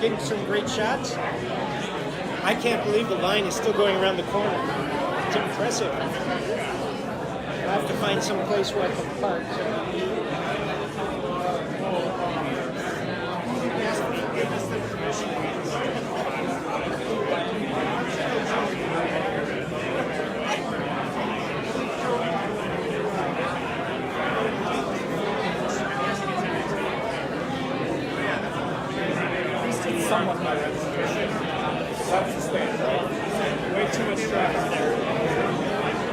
getting some great shots. I can't believe the line is still going around the corner. It's impressive. I'll have to find some place where I can park. Somewhat my reputation. That's the stand, right? Way too much traffic there.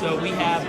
So we have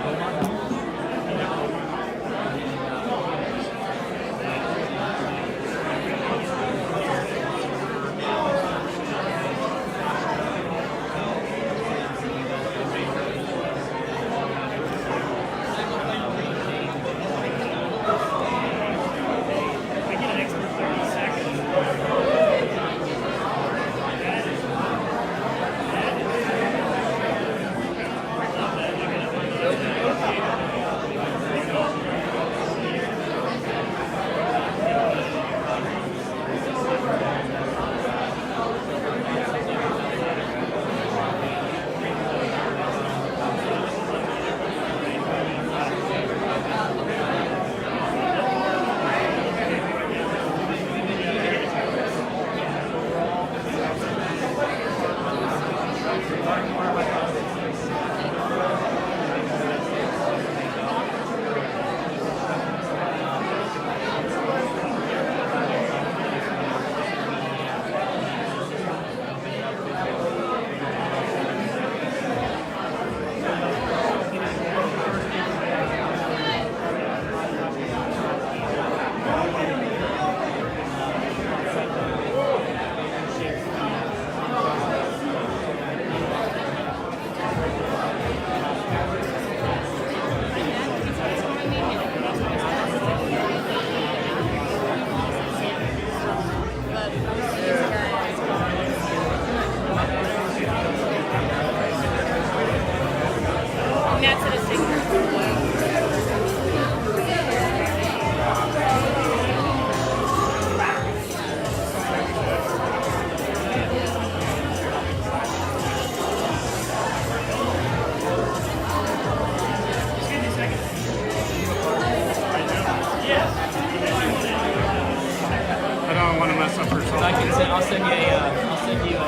I'll send you a,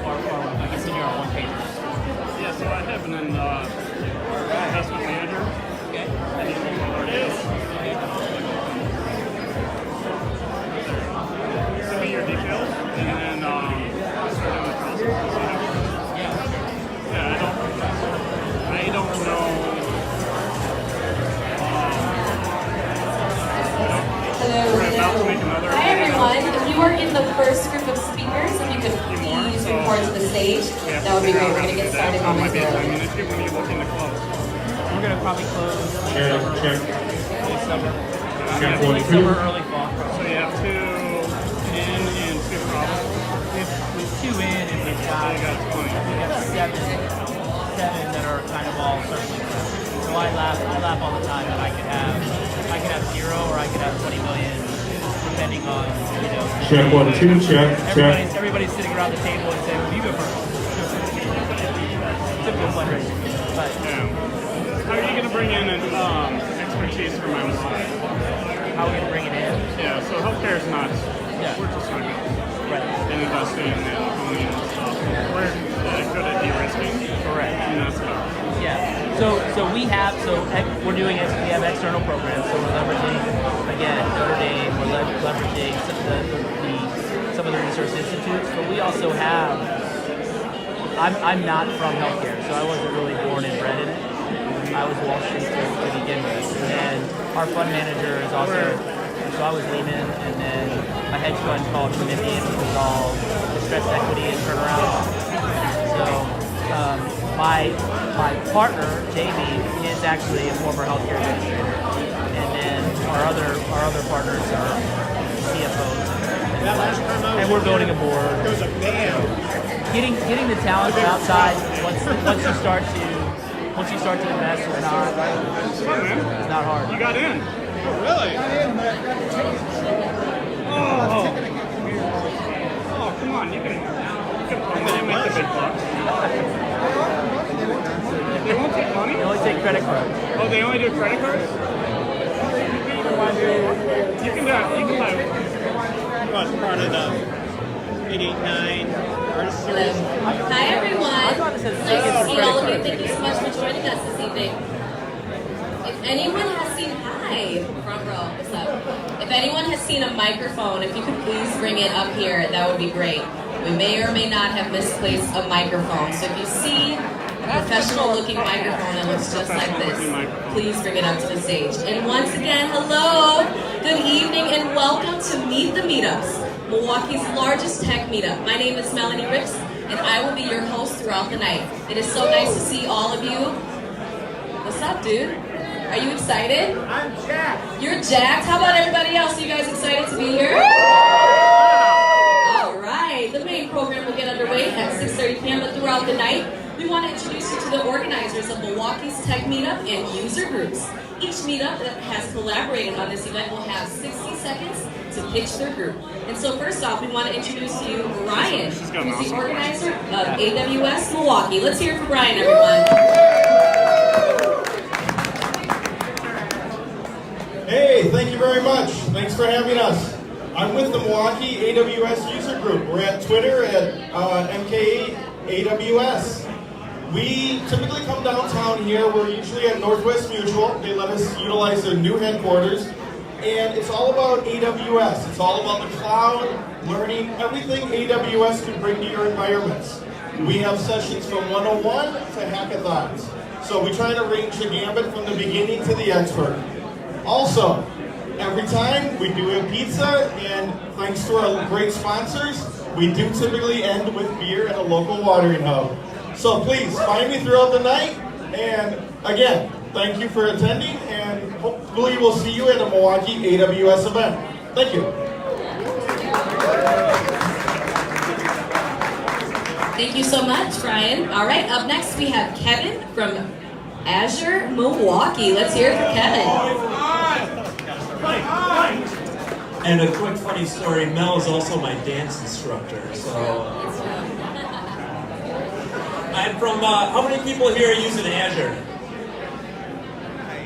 or I can send you our one page. Yeah, so I have an investment manager. Okay. And he's one of our deals. Send me your details, and then I'll start doing the process. Yeah, I don't know. We're about to make another. Hi everyone, if you are in the first group of speakers, if you could please report to the stage, that would be great. We're going to get started momentarily. When you're looking to close. We're going to probably close Check. late summer. Check Late 42. summer, early fall. So you have 2 in and 2 problems. We've 2 in and we've got, You got 20. we have seven that are kind of all circling around. So I laugh all the time that I could have 0 or I could have 20 million, depending on, you know. Check 1, 2, check. Everybody's sitting around the table and saying, well, you go first. Typical fundraising. But Yeah. How are you going to bring in expertise from outside? how are we going to bring it in? Yeah, so healthcare is not. Yeah. We're just not good. Right. and investing in the company and stuff. We're good at de-risking. Correct. And that's about it. Yeah. We're doing it. We have external programs. So we're leveraging again Notre Dame. We're leveraging some of the research institutes, but we also have. I'm not from healthcare, so I wasn't really born and bred in it. I was Wall Street to begin with, and our fund manager is also. So I was Lehman, and then a hedge fund called Promethean, which was all distressed equity and turnaround. So my partner Jamie is actually a former healthcare administrator, and then our other partners are CFOs, and we're building a board. There was a band. Getting the talent from outside once you start to invest, it's not hard. You got in. Really? Oh, come on. You can make the big bucks. They won't take money? They only take credit cards. Oh, they only do credit cards? You can buy Well, it's part of the 889 artist Hello. series. Hi everyone. I thought it said Nice tickets to for see credit all of you. cards. Thank you so much for joining us this evening. If anyone has seen, hi, front row, what's up? If anyone has seen a microphone, if you could please bring it up here, that would be great. We may or may not have misplaced a microphone. So if you see a professional looking microphone that looks just like this, please bring it up to the stage. And once again, hello, good evening, and welcome to Meet the Meetups, Milwaukee's largest tech meetup. My name is Melanie Ricks, and I will be your host throughout the night. It is so nice to see all of you. What's up, dude? Are you excited? I'm Jack. You're jacked? How about everybody else? Are you guys excited to be here? All right, the main program will get underway at 6:30 p.m. But throughout the night, we want to introduce you to the organizers of Milwaukee's Tech Meetup and user groups. Each meetup that has collaborated on this event will have 60 seconds to pitch their group. And so first off, we want to introduce to you Ryan, who's the organizer of AWS Milwaukee. Let's hear it for Brian, everyone. Hey, thank you very much. Thanks for having us. I'm with the Milwaukee AWS user group. We're at Twitter at MKA AWS. We typically come downtown here. We're usually at Northwest Mutual. They let us utilize their new headquarters. And it's all about AWS. It's all about the cloud, learning everything AWS can bring to your environments. We have sessions from 101 to hackathons. So we try to range the gambit from the beginning to the expert. Also, every time we do a pizza, and thanks to our great sponsors, we do typically end with beer at a local watering hub. So please, find me throughout the night, and again, thank you for attending, and hopefully we'll see you at a Milwaukee AWS event. Thank you. Thank you so much, Brian. All right, up next we have Kevin from Azure Milwaukee. Let's hear it for Kevin. And a quick funny story, Mel is also my dance instructor, so. I'm from, how many people here are using Azure?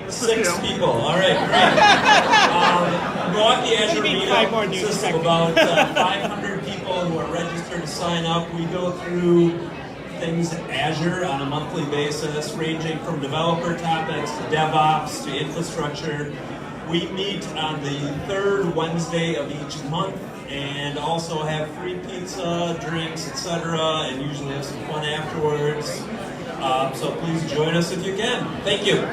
6 people, all right, great. Milwaukee Azure Meetup consists of about 500 people who are registered to sign up. We go through things Azure on a monthly basis, ranging from developer topics to DevOps to infrastructure. We meet on the 3rd Wednesday of each month and also have free pizza, drinks, etc., and usually have some fun afterwards. So please join us if you can. Thank you.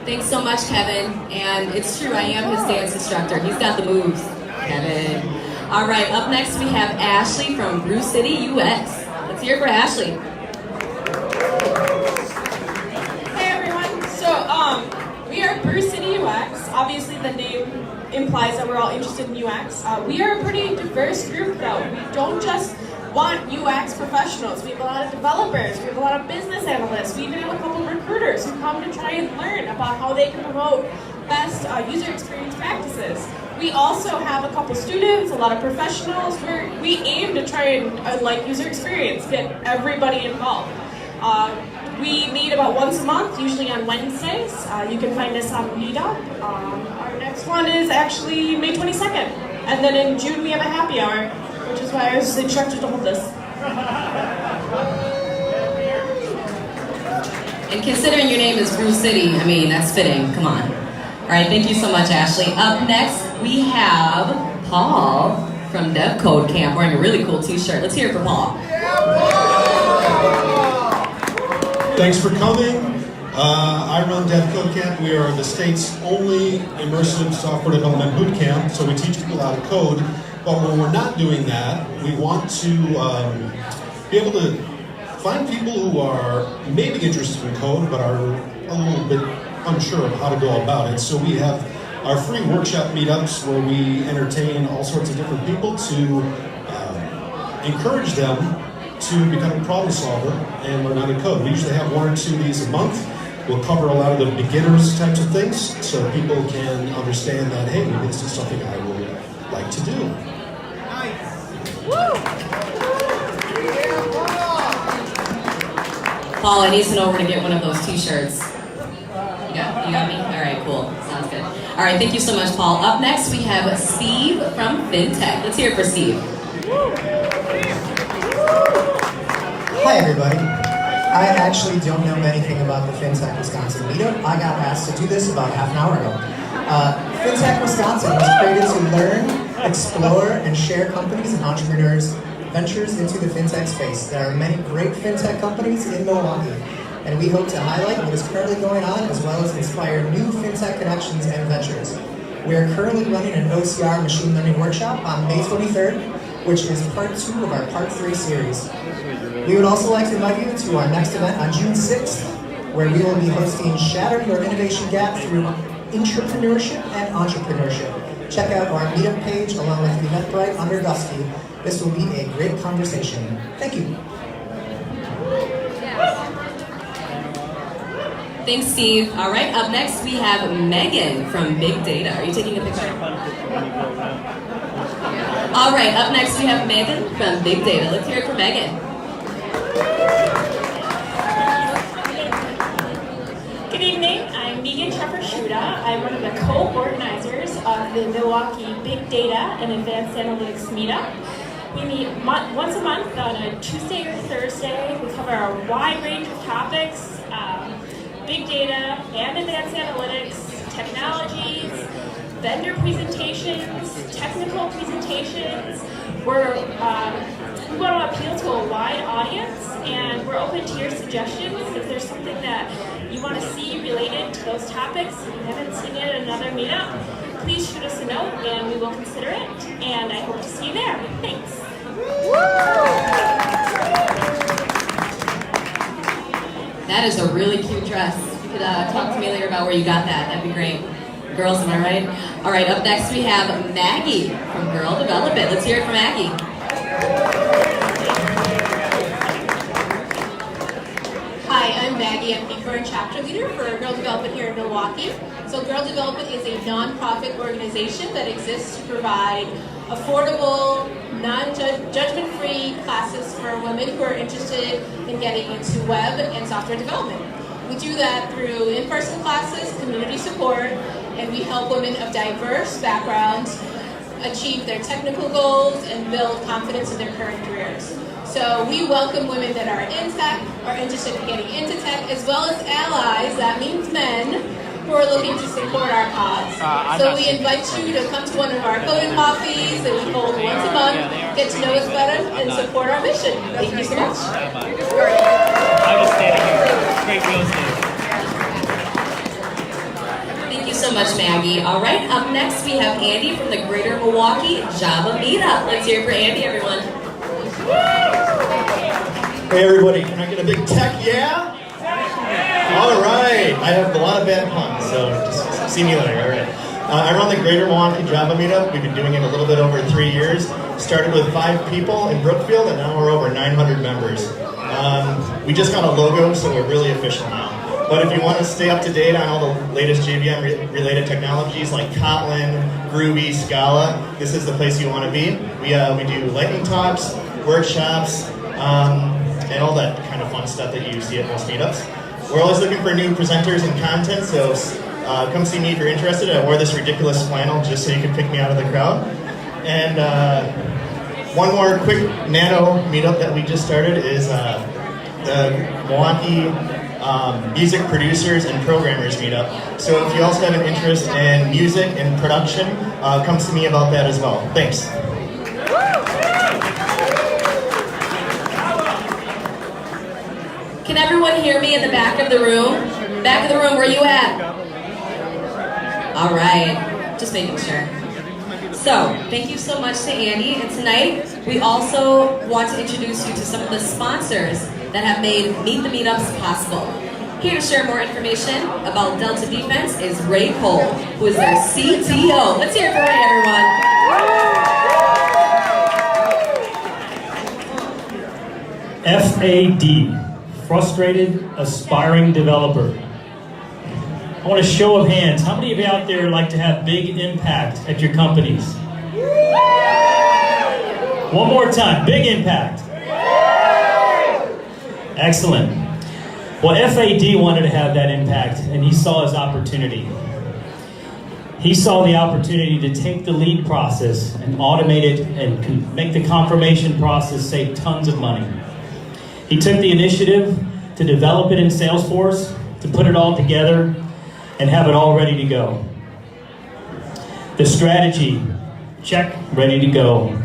Thanks so much, Kevin. And it's true, I am his dance instructor. He's got the moves, Kevin. All right, up next we have Ashley from Brew City UX. Let's hear it for Ashley. Hey everyone, so we are Brew City UX. Obviously the name implies that we're all interested in UX. We are a pretty diverse group though. We don't just want UX professionals. We have a lot of developers, we have a lot of business analysts, we even have a couple of recruiters who come to try and learn about how they can promote best user experience practices. We also have a couple students, a lot of professionals. We aim to try and, like user experience, get everybody involved. We meet about once a month, usually on Wednesdays. You can find us on Meetup. Our next one is actually May 22nd. And then in June we have a happy hour, which is why I was instructed to hold this. And considering your name is Brew City, I mean, that's fitting. Come on. All right, thank you so much, Ashley. Up next, we have Paul from DevCode Camp wearing a really cool t-shirt. Let's hear it for Paul. Thanks for coming. I run DevCode Camp. We are the state's only immersive software development boot camp, so we teach people how to code. But when we're not doing that, we want to be able to find people who are maybe interested in code, but are a little bit unsure of how to go about it. So we have our free workshop meetups where we entertain all sorts of different people to encourage them to become a problem solver and learn how to code. We usually have 1 or 2 of these a month. We'll cover a lot of the beginners types of things so people can understand that, hey, maybe this is something I would like to do. Paul, I need to know where to get one of those t-shirts. You got me? All right, cool. Sounds good. All right, thank you so much, Paul. Up next, we have Steve from FinTech. Let's hear it for Steve. Hi, everybody. I actually don't know anything about the FinTech Wisconsin meetup. I got asked to do this about half an hour ago. FinTech Wisconsin was created to learn, explore, and share companies and entrepreneurs' ventures into the FinTech space. There are many great FinTech companies in Milwaukee, and we hope to highlight what is currently going on as well as inspire new FinTech connections and ventures. We are currently running an OCR machine learning workshop on May 23rd, which is part 2 of our part 3 series. We would also like to invite you to our next event on June 6th, where we will be hosting Shatter Your Innovation Gap through Intrapreneurship and Entrepreneurship. Check out our meetup page along with Eventbrite under Dusky. This will be a great conversation. Thank you. Thanks, Steve. All right, up next we have Megan from Big Data. Are you taking a picture? All right, up next we have Megan from Big Data. Let's hear it for Megan. Good evening, I'm Megan Shepard-Shuda. I'm one of the co-organizers of the Milwaukee Big Data and Advanced Analytics Meetup. We meet once a month on a Tuesday or Thursday. We cover a wide range of topics, big data and advanced analytics, technologies, vendor presentations, technical presentations. We want to appeal to a wide audience, and we're open to your suggestions. If there's something that you want to see related to those topics and you haven't seen it at another meetup, please shoot us a note and we will consider it. And I hope to see you there. Thanks. That is a really cute dress. You could talk to me later about where you got that. That'd be great. Girls, am I right? All right, up next we have Maggie from Girl Develop It. Let's hear it from Maggie. Hi, I'm Maggie. I'm the current chapter leader for Girl Develop It here in Milwaukee. So Girl Develop It is a nonprofit organization that exists to provide affordable, non-judgment-free classes for women who are interested in getting into web and software development. We do that through in-person classes, community support, and we help women of diverse backgrounds achieve their technical goals and build confidence in their current careers. So we welcome women that are in tech, are interested in getting into tech, as well as allies, that means men, who are looking to support our cause. So we invite you to come to one of our coding coffees that we hold once a month, get to know us better, and support our mission. Thank you so much. I'm just standing here. Great real estate. Thank you so much, Maggie. All right, up next we have Andy from the Greater Milwaukee Java Meetup. Let's hear it for Andy, everyone. Hey everybody, can I get a big tech yeah? All right, I have a lot of bad puns, so just see me later, all right. I run the Greater Milwaukee Java Meetup. We've been doing it a little bit over 3 years. Started with 5 people in Brookfield, and now we're over 900 members. We just got a logo, so we're really official now. But if you want to stay up to date on all the latest JVM-related technologies like Kotlin, Groovy, Scala, this is the place you want to be. We do lightning talks, workshops, and all that kind of fun stuff that you see at most meetups. We're always looking for new presenters and content, so come see me if you're interested. I wore this ridiculous flannel just so you could pick me out of the crowd. And one more quick nano meetup that we just started is the Milwaukee Music Producers and Programmers meetup. So if you also have an interest in music and production, come see me about that as well. Thanks. Can everyone hear me in the back of the room? Back of the room, where you at? All right, just making sure. So, thank you so much to Andy, and tonight we also want to introduce you to some of the sponsors that have made Meet the Meetups possible. Here to share more information about Delta Defense is Ray Cole, who is their CTO. Let's hear it for Ray, everyone. FAD, Frustrated Aspiring Developer. I want a show of hands. How many of you out there like to have big impact at your companies? One more time, big impact. Excellent. Well, FAD wanted to have that impact, and he saw his opportunity. He saw the opportunity to take the lead process and automate it and make the confirmation process save tons of money. He took the initiative to develop it in Salesforce, to put it all together, and have it all ready to go. The strategy, check, ready to go.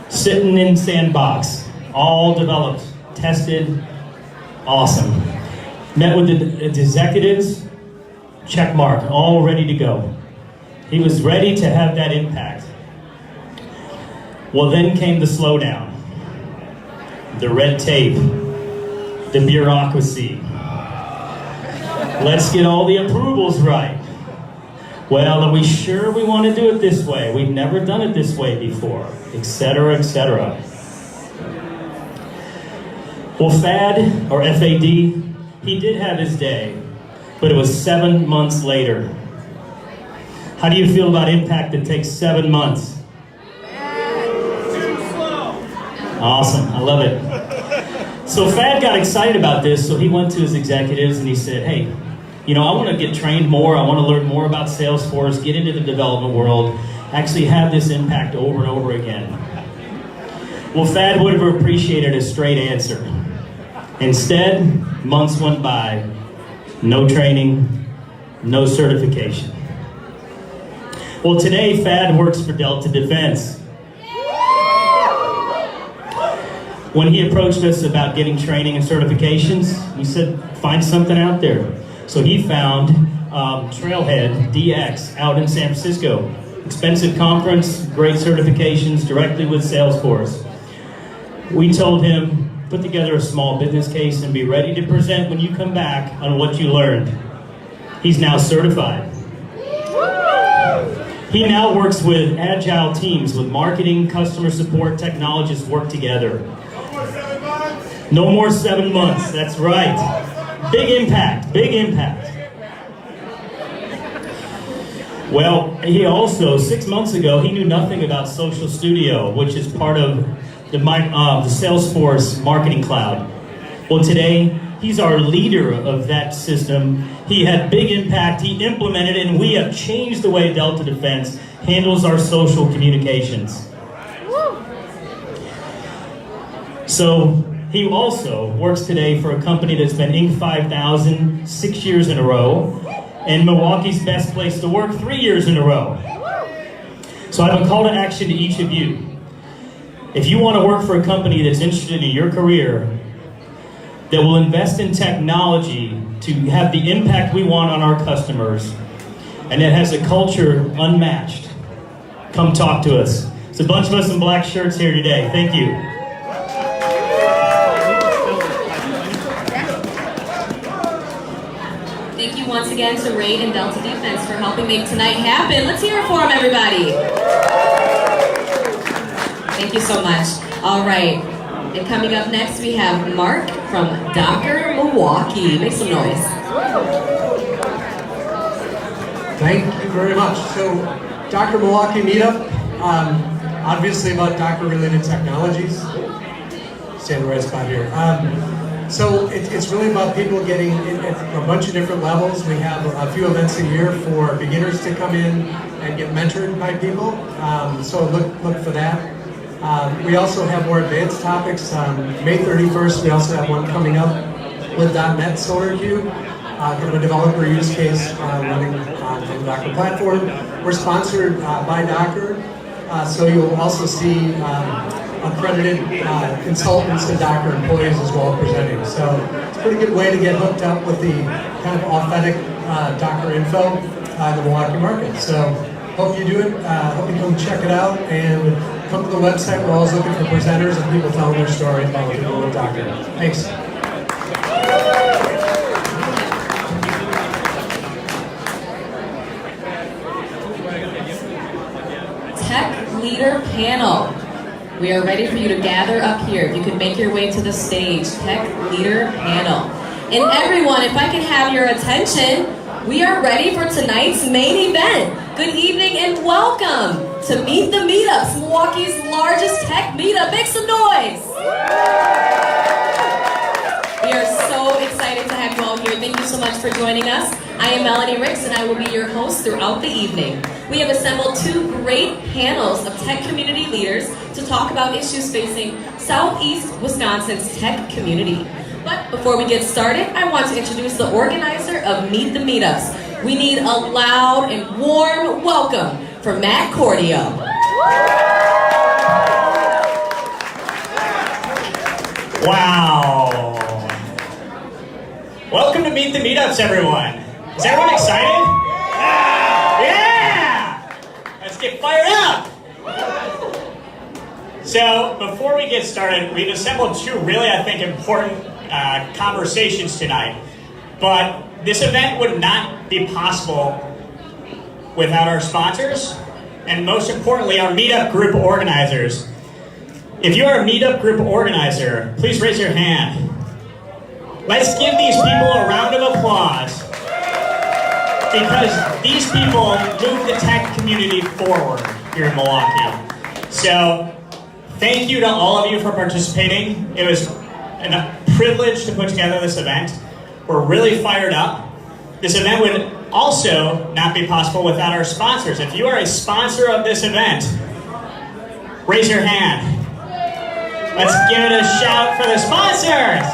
Sitting in Sandbox, all developed, tested, awesome. Met with the executives, check mark, all ready to go. He was ready to have that impact. Well, then came the slowdown, the red tape, the bureaucracy. Let's get all the approvals right. Well, are we sure we want to do it this way? We've never done it this way before, etc., etc. Well, FAD, or FAD, he did have his day, but it was 7 months later. How do you feel about impact that takes 7 months? Awesome, I love it. So FAD got excited about this, so he went to his executives and he said, hey, you know, I want to get trained more, I want to learn more about Salesforce, get into the development world, actually have this impact over and over again. Well, FAD would have appreciated a straight answer. Instead, months went by, no training, no certification. Well, today, FAD works for Delta Defense. When he approached us about getting training and certifications, we said, find something out there. So he found Trailhead DX out in San Francisco. Expensive conference, great certifications directly with Salesforce. We told him, put together a small business case and be ready to present when you come back on what you learned. He's now certified. He now works with agile teams with marketing, customer support, technologists work together. No more 7 months, that's right. Big impact, big impact. Well, he also, 6 months ago, he knew nothing about Social Studio, which is part of the Salesforce Marketing Cloud. Well, today, he's our leader of that system. He had big impact, he implemented it, and we have changed the way Delta Defense handles our social communications. So, he also works today for a company that's been Inc. 5000 6 years in a row, and Milwaukee's Best Place to Work 3 years in a row. So I have a call to action to each of you. If you want to work for a company that's interested in your career, that will invest in technology to have the impact we want on our customers, and that has a culture unmatched, come talk to us. There's a bunch of us in black shirts here today. Thank you. Thank you once again to Ray and Delta Defense for helping make tonight happen. Let's hear it for them, everybody. Thank you so much. All right, and coming up next we have Mark from Docker Milwaukee. Make some noise. Thank you very much. So, Docker Milwaukee meetup, obviously about Docker-related technologies. stand in the right spot here. So it's really about people getting at a bunch of different levels. We have a few events a year for beginners to come in and get mentored by people. So look for that. We also have more advanced topics. May 31st, we also have one coming up with .NET SolarCube, kind of a developer use case running on the Docker platform. We're sponsored by Docker, so you'll also see accredited consultants and Docker employees as well presenting. So it's a pretty good way to get hooked up with the kind of authentic Docker info in the Milwaukee market. So hope you do it. Hope you come check it out and come to the website. We're always looking for presenters and people telling their story about what they're doing with Docker. Thanks. Tech Leader Panel. We are ready for you to gather up here. If you can make your way to the stage, Tech Leader Panel. And everyone, if I can have your attention, we are ready for tonight's main event. Good evening and welcome to Meet the Meetups, Milwaukee's largest tech meetup. Make some noise! We are so excited to have you all here. Thank you so much for joining us. I am Melanie Ricks and I will be your host throughout the evening. We have assembled two great panels of tech community leaders to talk about issues facing Southeast Wisconsin's tech community. But before we get started, I want to introduce the organizer of Meet the Meetups. We need a loud and warm welcome for Matt Cordio. Wow. Welcome to Meet the Meetups, everyone. Is everyone excited? Yeah! Let's get fired up! So, before we get started, we've assembled two really, I think, important conversations tonight. But this event would not be possible without our sponsors, and most importantly, our meetup group organizers. If you are a meetup group organizer, please raise your hand. Let's give these people a round of applause, because these people move the tech community forward here in Milwaukee. So, thank you to all of you for participating. It was a privilege to put together this event. We're really fired up. This event would also not be possible without our sponsors. If you are a sponsor of this event, raise your hand. Let's give it a shout for the sponsors.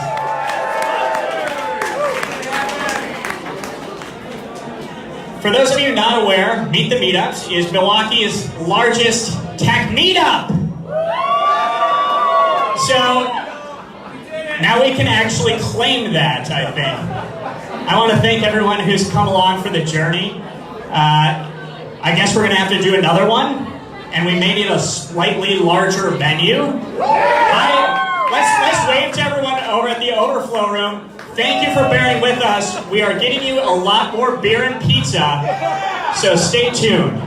For those of you not aware, Meet the Meetups is Milwaukee's largest tech meetup. So now we can actually claim that, I think. I want to thank everyone who's come along for the journey. I guess we're going to have to do another one, and we may need a slightly larger venue. Let's wave to everyone over at the overflow room. Thank you for bearing with us. We are getting you a lot more beer and pizza, so stay tuned.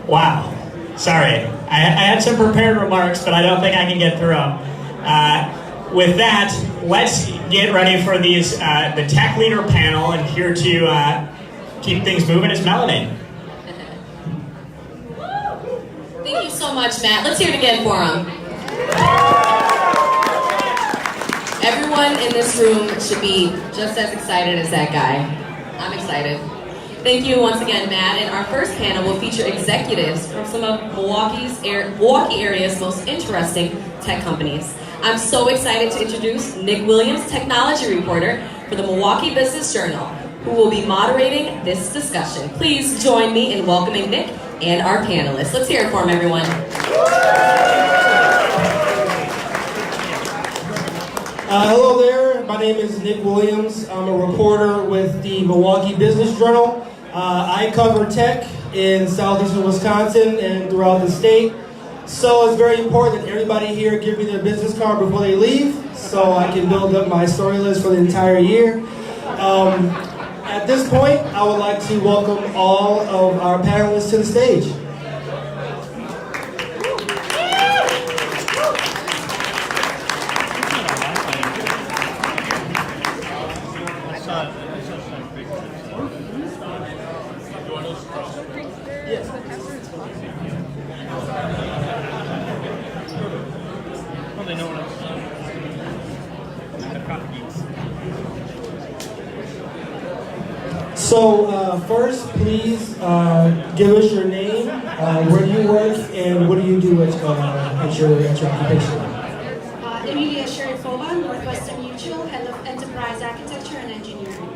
Wow. Sorry. I had some prepared remarks, but I don't think I can get through them. With that, let's get ready for these the tech leader panel, and here to keep things moving is Melanie. Thank you so much, Matt. Let's hear it again for him. Everyone in this room should be just as excited as that guy. I'm excited. Thank you once again, Matt. And our first panel will feature executives from some of Milwaukee area's most interesting tech companies. I'm so excited to introduce Nick Williams, technology reporter for the Milwaukee Business Journal, who will be moderating this discussion. Please join me in welcoming Nick and our panelists. Let's hear it for him, everyone. Hello there, my name is Nick Williams. I'm a reporter with the Milwaukee Business Journal. I cover tech in southeastern Wisconsin and throughout the state. So it's very important that everybody here give me their business card before they leave so I can build up my story list for the entire year. At this point, I would like to welcome all of our panelists to the stage. So first, please give us your name, where do you work, and what do you do at your occupation? Emilia Sharifova, Northwestern Mutual, Head of Enterprise Architecture and Engineering.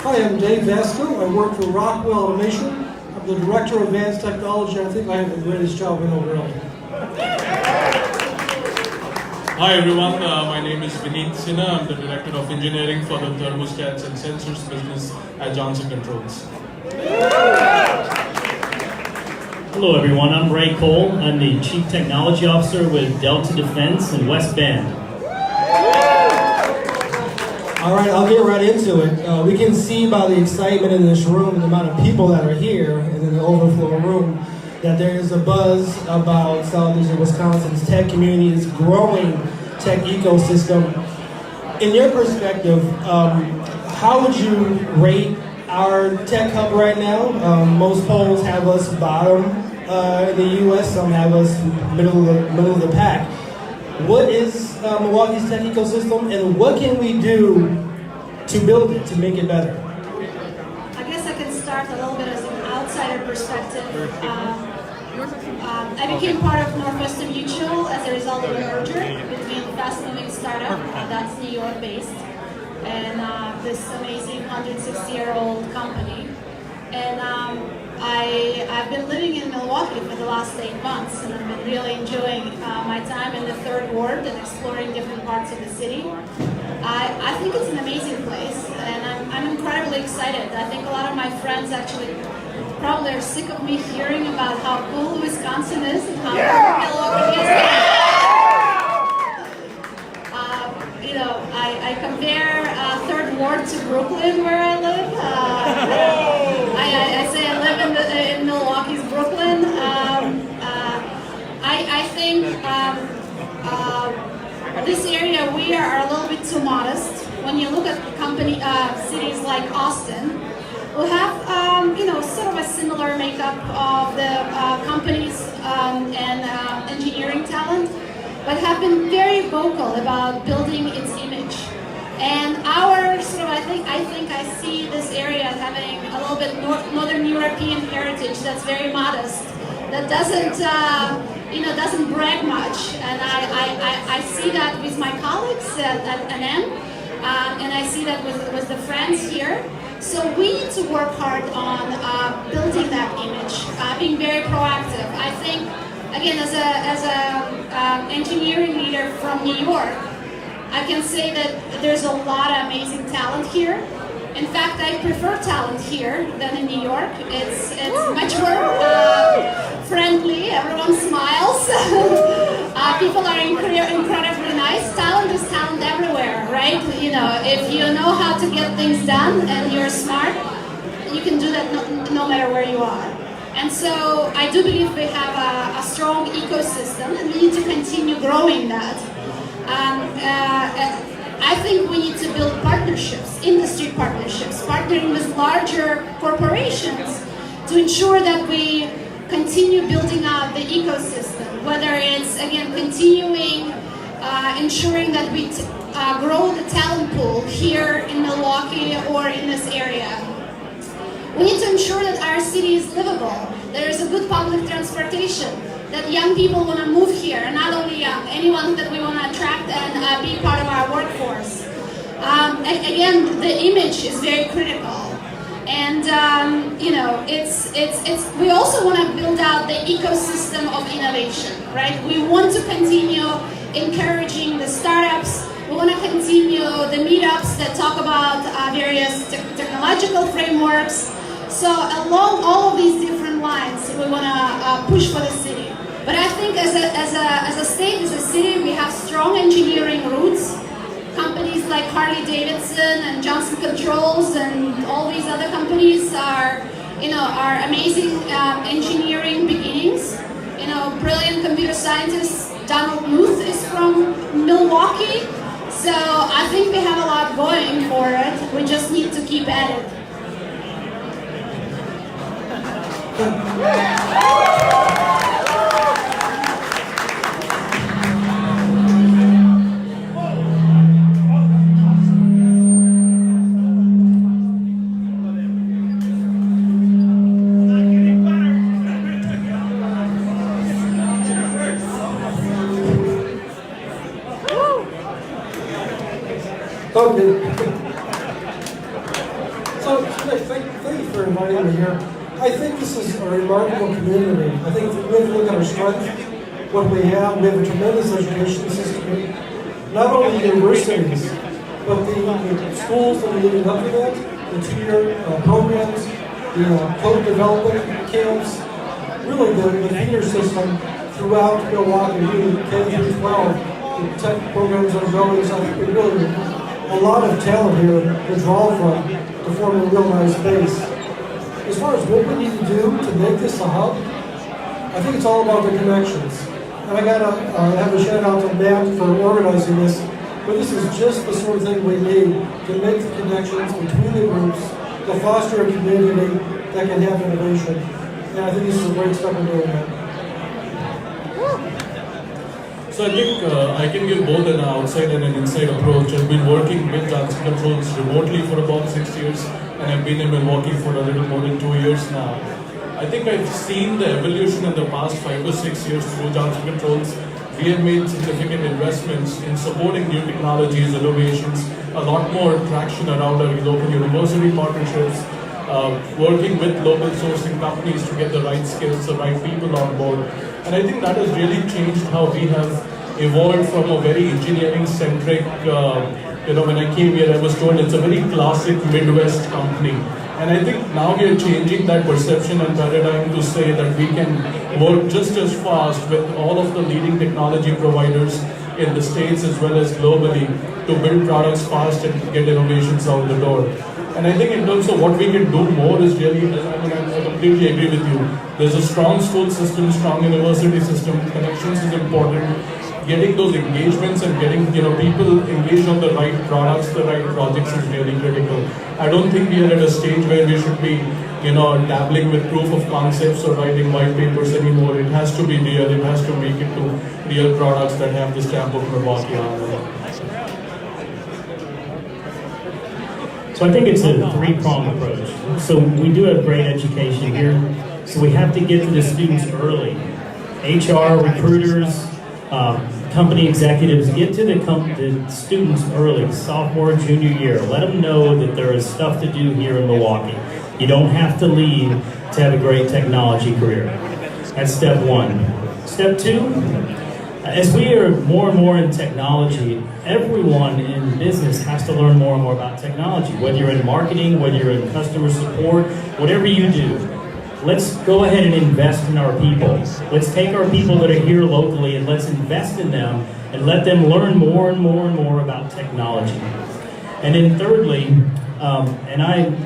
Hi, I'm Dave Vasco. I work for Rockwell Automation. I'm the Director of Advanced Technology. I think I have the greatest job in the world. Hi everyone, my name is Vineet Sinha. I'm the Director of Engineering for the Thermostats and Sensors business at Johnson Controls. Hello everyone, I'm Ray Cole. I'm the Chief Technology Officer with Delta Defense in West Bend. All right, I'll get right into it. We can see by the excitement in this room and the amount of people that are here and in the overflow room that there is a buzz about Southeastern Wisconsin's tech community's growing tech ecosystem. In your perspective, how would you rate our tech hub right now? Most polls have us bottom in the U.S., some have us middle of the pack. What is Milwaukee's tech ecosystem, and what can we do to build it, to make it better? I guess I can start a little bit as an outsider perspective. I became part of Northwestern Mutual as a result of a merger between a fast-moving startup that's New York-based and this amazing 160-year-old company. And I've been living in Milwaukee for the last 8 months, and I've been really enjoying my time in the Third Ward and exploring different parts of the city. I think it's an amazing place, and I'm incredibly excited. I think a lot of my friends actually probably are sick of me hearing about how cool Wisconsin is and how Milwaukee is. You know, I compare Third Ward to Brooklyn, where I live. I say I live in Milwaukee's Brooklyn. I think this area, we are a little bit too modest. When you look at cities like Austin, who have sort of a similar makeup of the companies and engineering talent, but have been very vocal about building its image. And our sort of, I think I see this area as having a little bit Northern European heritage that's very modest, that doesn't brag much. And I see that with my colleagues at NM, and I see that with the friends here. So we need to work hard on building that image, being very proactive. I think, again, as a engineering leader from New York, I can say that there's a lot of amazing talent here. In fact, I prefer talent here than in New York. It's much more friendly. Everyone smiles. People are incredibly nice. Talent is talent everywhere, right? You know, if you know how to get things done and you're smart, you can do that no matter where you are. And so I do believe we have a strong ecosystem, and we need to continue growing that. I think we need to build partnerships, industry partnerships, partnering with larger corporations to ensure that we continue building out the ecosystem, whether it's, again, continuing ensuring that we grow the talent pool here in Milwaukee or in this area. We need to ensure that our city is livable. There is a good public transportation, that young people want to move here, and not only young, anyone that we want to attract and be part of our workforce. Again, the image is very critical. And we also want to build out the ecosystem of innovation, right? We want to continue encouraging the startups. We want to continue the meetups that talk about various technological frameworks. So along all of these different lines, we want to push for the city. But I think as a state, as a city, we have strong engineering roots. Companies like Harley-Davidson and Johnson Controls and all these other companies are amazing engineering beginnings. Brilliant computer scientist Donald Knuth is from Milwaukee. So I think we have a lot going for it. We just need to keep at it. Okay. So, thank you for inviting me here. I think this is a remarkable community. I think we have to look at our strength, what we have. We have a tremendous education system. Not only universities, but the schools that are leading up to that, the two-year programs, the code development camps, really the feeder system throughout Milwaukee, really K through 12, the tech programs that are going. So I think we really a lot of talent here to draw from to form a real nice base. As far as what we need to do to make this a hub, I think it's all about the connections. And I gotta have a shout out to Matt for organizing this, but this is just the sort of thing we need to make the connections between the groups, to foster a community that can have innovation. And I think this is a great step in doing that. So I think I can give both an outside and an inside approach. I've been working with Johnson Controls remotely for about 6 years, and I've been in Milwaukee for a little more than 2 years now. I think I've seen the evolution in the past 5 or 6 years through Johnson Controls. We have made significant investments in supporting new technologies, innovations, a lot more traction around our local university partnerships, working with local sourcing companies to get the right skills, the right people on board. And I think that has really changed how we have evolved from a very engineering-centric, when I came here, I was told it's a very classic Midwest company. And I think now we are changing that perception and paradigm to say that we can work just as fast with all of the leading technology providers in the States as well as globally to build products fast and get innovations out the door. And I think in terms of what we can do more is really, I completely agree with you. There's a strong school system, strong university system, connections is important. Getting those engagements and getting people engaged on the right products, the right projects is really critical. I don't think we are at a stage where we should be dabbling with proof of concepts or writing white papers anymore. It has to be real, it has to make it to real products that have the stamp of Milwaukee on them. So I think it's a three-pronged approach. So we do have great education here. So we have to get to the students early. HR, recruiters, company executives, get to the students early, sophomore, junior year. Let them know that there is stuff to do here in Milwaukee. You don't have to leave to have a great technology career. That's step one. Step two, as we are more and more in technology, everyone in business has to learn more and more about technology. Whether you're in marketing, whether you're in customer support, whatever you do, let's go ahead and invest in our people. Let's take our people that are here locally and let's invest in them and let them learn more and more and more about technology. And then thirdly,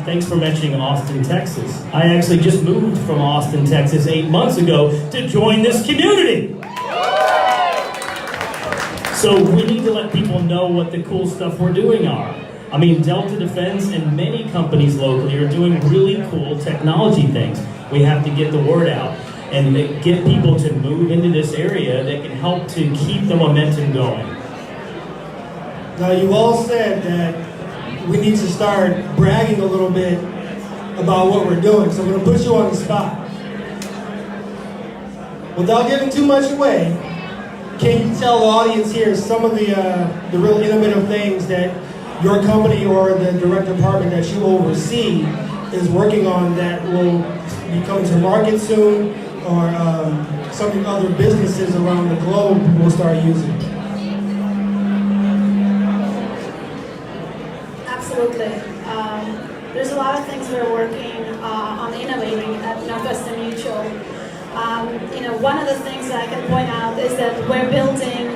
thanks for mentioning Austin, Texas. I actually just moved from Austin, Texas 8 months ago to join this community. So we need to let people know what the cool stuff we're doing are. I mean, Delta Defense and many companies locally are doing really cool technology things. We have to get the word out and get people to move into this area that can help to keep the momentum going. Now, you all said that we need to start bragging a little bit about what we're doing, so I'm going to put you on the spot. Without giving too much away, can you tell the audience here some of the real innovative things that your company or the direct department that you oversee is working on that will be coming to market soon, or something other businesses around the globe will start using? Absolutely. There's a lot of things we're working on innovating at Northwestern Mutual. One of the things that I can point out is that we're building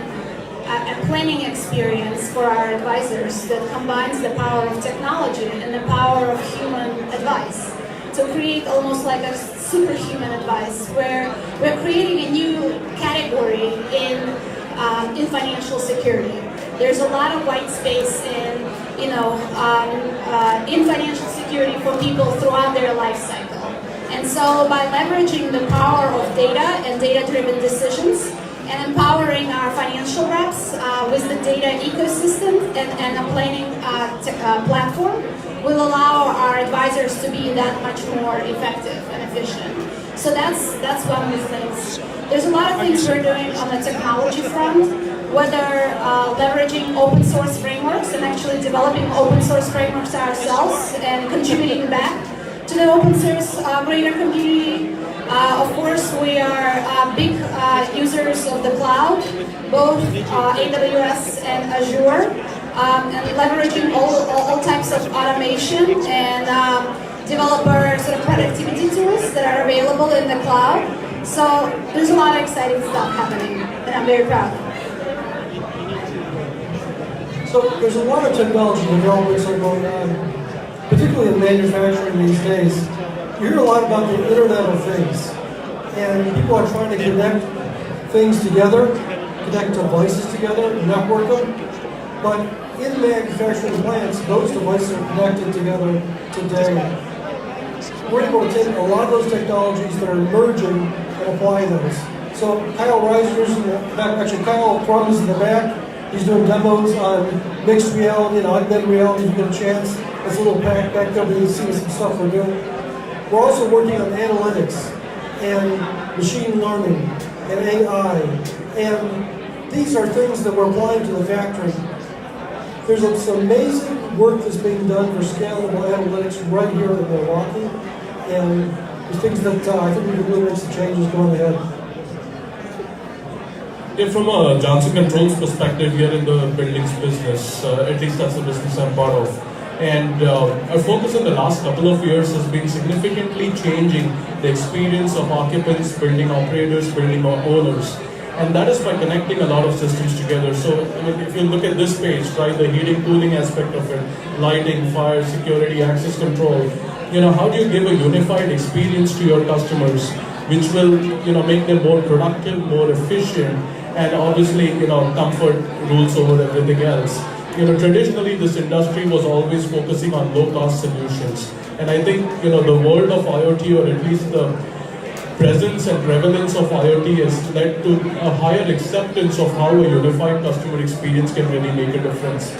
a planning experience for our advisors that combines the power of technology and the power of human advice to create almost like a superhuman advice, where we're creating a new category in financial security. There's a lot of white space in financial security for people throughout their life cycle. And so by leveraging the power of data and data-driven decisions and empowering our financial reps with the data ecosystem and a planning platform will allow our advisors to be that much more effective and efficient. So that's one of the things. There's a lot of things we're doing on the technology front, whether leveraging open source frameworks and actually developing open source frameworks ourselves and contributing back to the open source greater community. Of course, we are big users of the cloud, both AWS and Azure, and leveraging all types of automation and developer sort of productivity tools that are available in the cloud. So there's a lot of exciting stuff happening, and I'm very proud. So there's a lot of technology developments that are going on, particularly in manufacturing these days. You hear a lot about the Internet of Things, and people are trying to connect things together, connect devices together, network them. But in manufacturing plants, those devices are connected together today. We're able to take a lot of those technologies that are emerging and apply those. So Kyle Reiser's in the back, actually Kyle Crum is in the back. He's doing demos on mixed reality and augmented reality. If you get a chance, there's a little pack back there where you can see some stuff we're doing. We're also working on analytics and machine learning and AI. And these are things that we're applying to the factory. There's some amazing work that's being done for scalable analytics right here in Milwaukee. And there's things that I think we can really make some changes going ahead. Yeah, from a Johnson Controls perspective here in the buildings business, at least that's the business I'm part of. And our focus in the last couple of years has been significantly changing the experience of occupants, building operators, building owners. And that is by connecting a lot of systems together. So I mean, if you look at this page, right, the heating, cooling aspect of it, lighting, fire, security, access control, how do you give a unified experience to your customers, which will, make them more productive, more efficient, and obviously, comfort rules over everything else. Traditionally, this industry was always focusing on low-cost solutions. And I think, the world of IoT, or at least the presence and prevalence of IoT, has led to a higher acceptance of how a unified customer experience can really make a difference.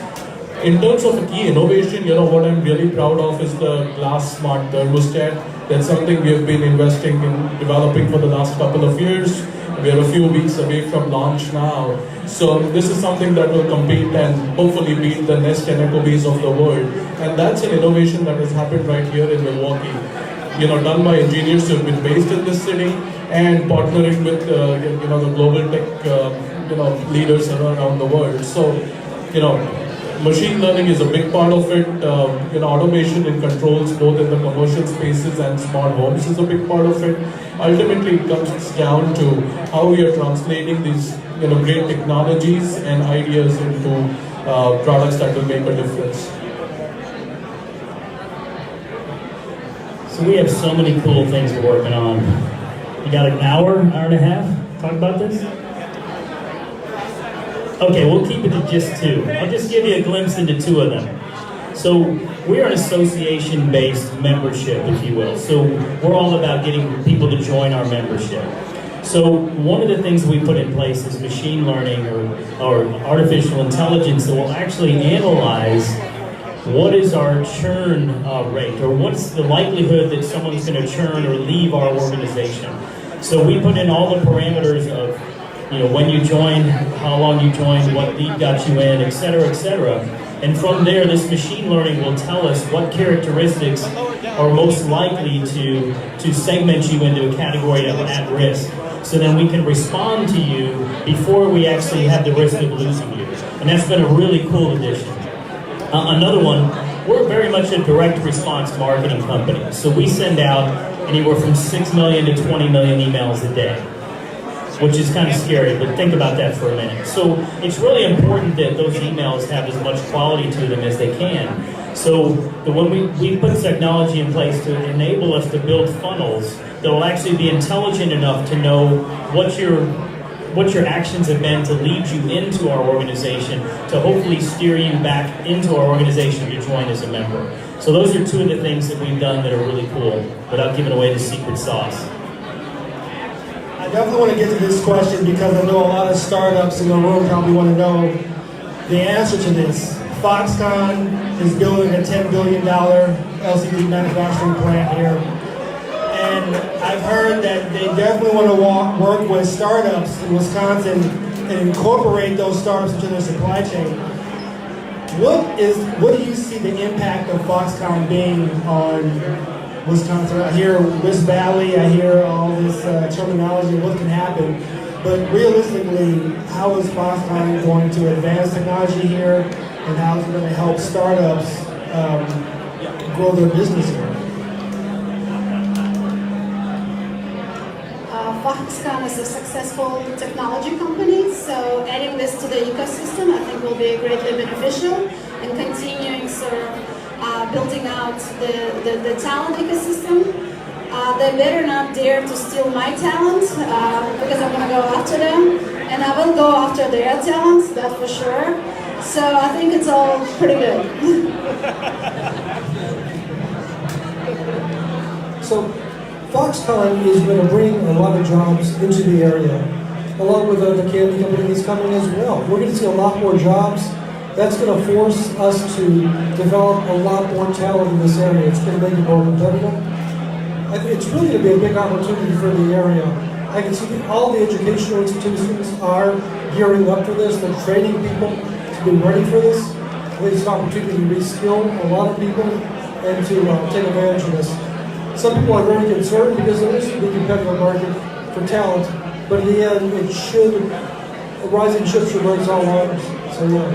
In terms of a key innovation, what I'm really proud of is the Glass Smart Thermostat. That's something we have been investing in developing for the last couple of years. We are a few weeks away from launch now. So this is something that will compete and hopefully beat the Nest and Ecobees of the world. And that's an innovation that has happened right here in Milwaukee. Done by engineers who have been based in this city and partnering with the global tech leaders around the world. So machine learning is a big part of it. Automation and controls both in the commercial spaces and smart homes is a big part of it. Ultimately, it comes down to how we are translating these great technologies and ideas into products that will make a difference. So we have so many cool things we're working on. You got an hour and a half? Talk about this? Okay, we'll keep it to just two. I'll just give you a glimpse into two of them. So we're an association-based membership, if you will. So we're all about getting people to join our membership. So one of the things we put in place is machine learning or artificial intelligence that will actually analyze what is our churn rate, or what's the likelihood that someone's going to churn or leave our organization. So we put in all the parameters of when you joined, how long you joined, what lead got you in, et cetera, et cetera. And from there, this machine learning will tell us what characteristics are most likely to segment you into a category of at risk. So then we can respond to you before we actually have the risk of losing you. And that's been a really cool addition. Another one, we're very much a direct response marketing company. So we send out anywhere from 6 million to 20 million emails a day, which is kind of scary, but think about that for a minute. So it's really important that those emails have as much quality to them as they can. So when we put technology in place to enable us to build funnels that will actually be intelligent enough to know what your actions have been to lead you into our organization, to hopefully steer you back into our organization to join as a member. So those are two of the things that we've done that are really cool, without giving away the secret sauce. I definitely want to get to this question because I know a lot of startups in the room probably want to know the answer to this. Foxconn is building a $10 billion LCD manufacturing plant here. And I've heard that they definitely want to work with startups in Wisconsin and incorporate those startups into their supply chain. what do you see the impact of Foxconn being on Wisconsin? I hear West Valley, I hear all this terminology of what can happen, but realistically, how is Foxconn going to advance technology here, and how is it going to help startups grow their business here? Foxconn is a successful technology company, so adding this to the ecosystem I think will be greatly beneficial in continuing sort of building out the talent ecosystem. They better not dare to steal my talent because I'm going to go after them, and I will go after their talents, that's for sure. So I think it's all pretty good. So Foxconn is going to bring a lot of jobs into the area, along with the candy companies coming as well. We're going to see a lot more jobs. That's going to force us to develop a lot more talent in this area. It's going to make it more competitive. It's really going to be a big opportunity for the area. I can see that all the educational institutions are gearing up for this. They're training people to be ready for this. I think it's an opportunity to reskill a lot of people and to take advantage of this. Some people are very concerned because there is a big competitive market for talent, but in the end, it should, a rising ship should raise all waters. So yeah.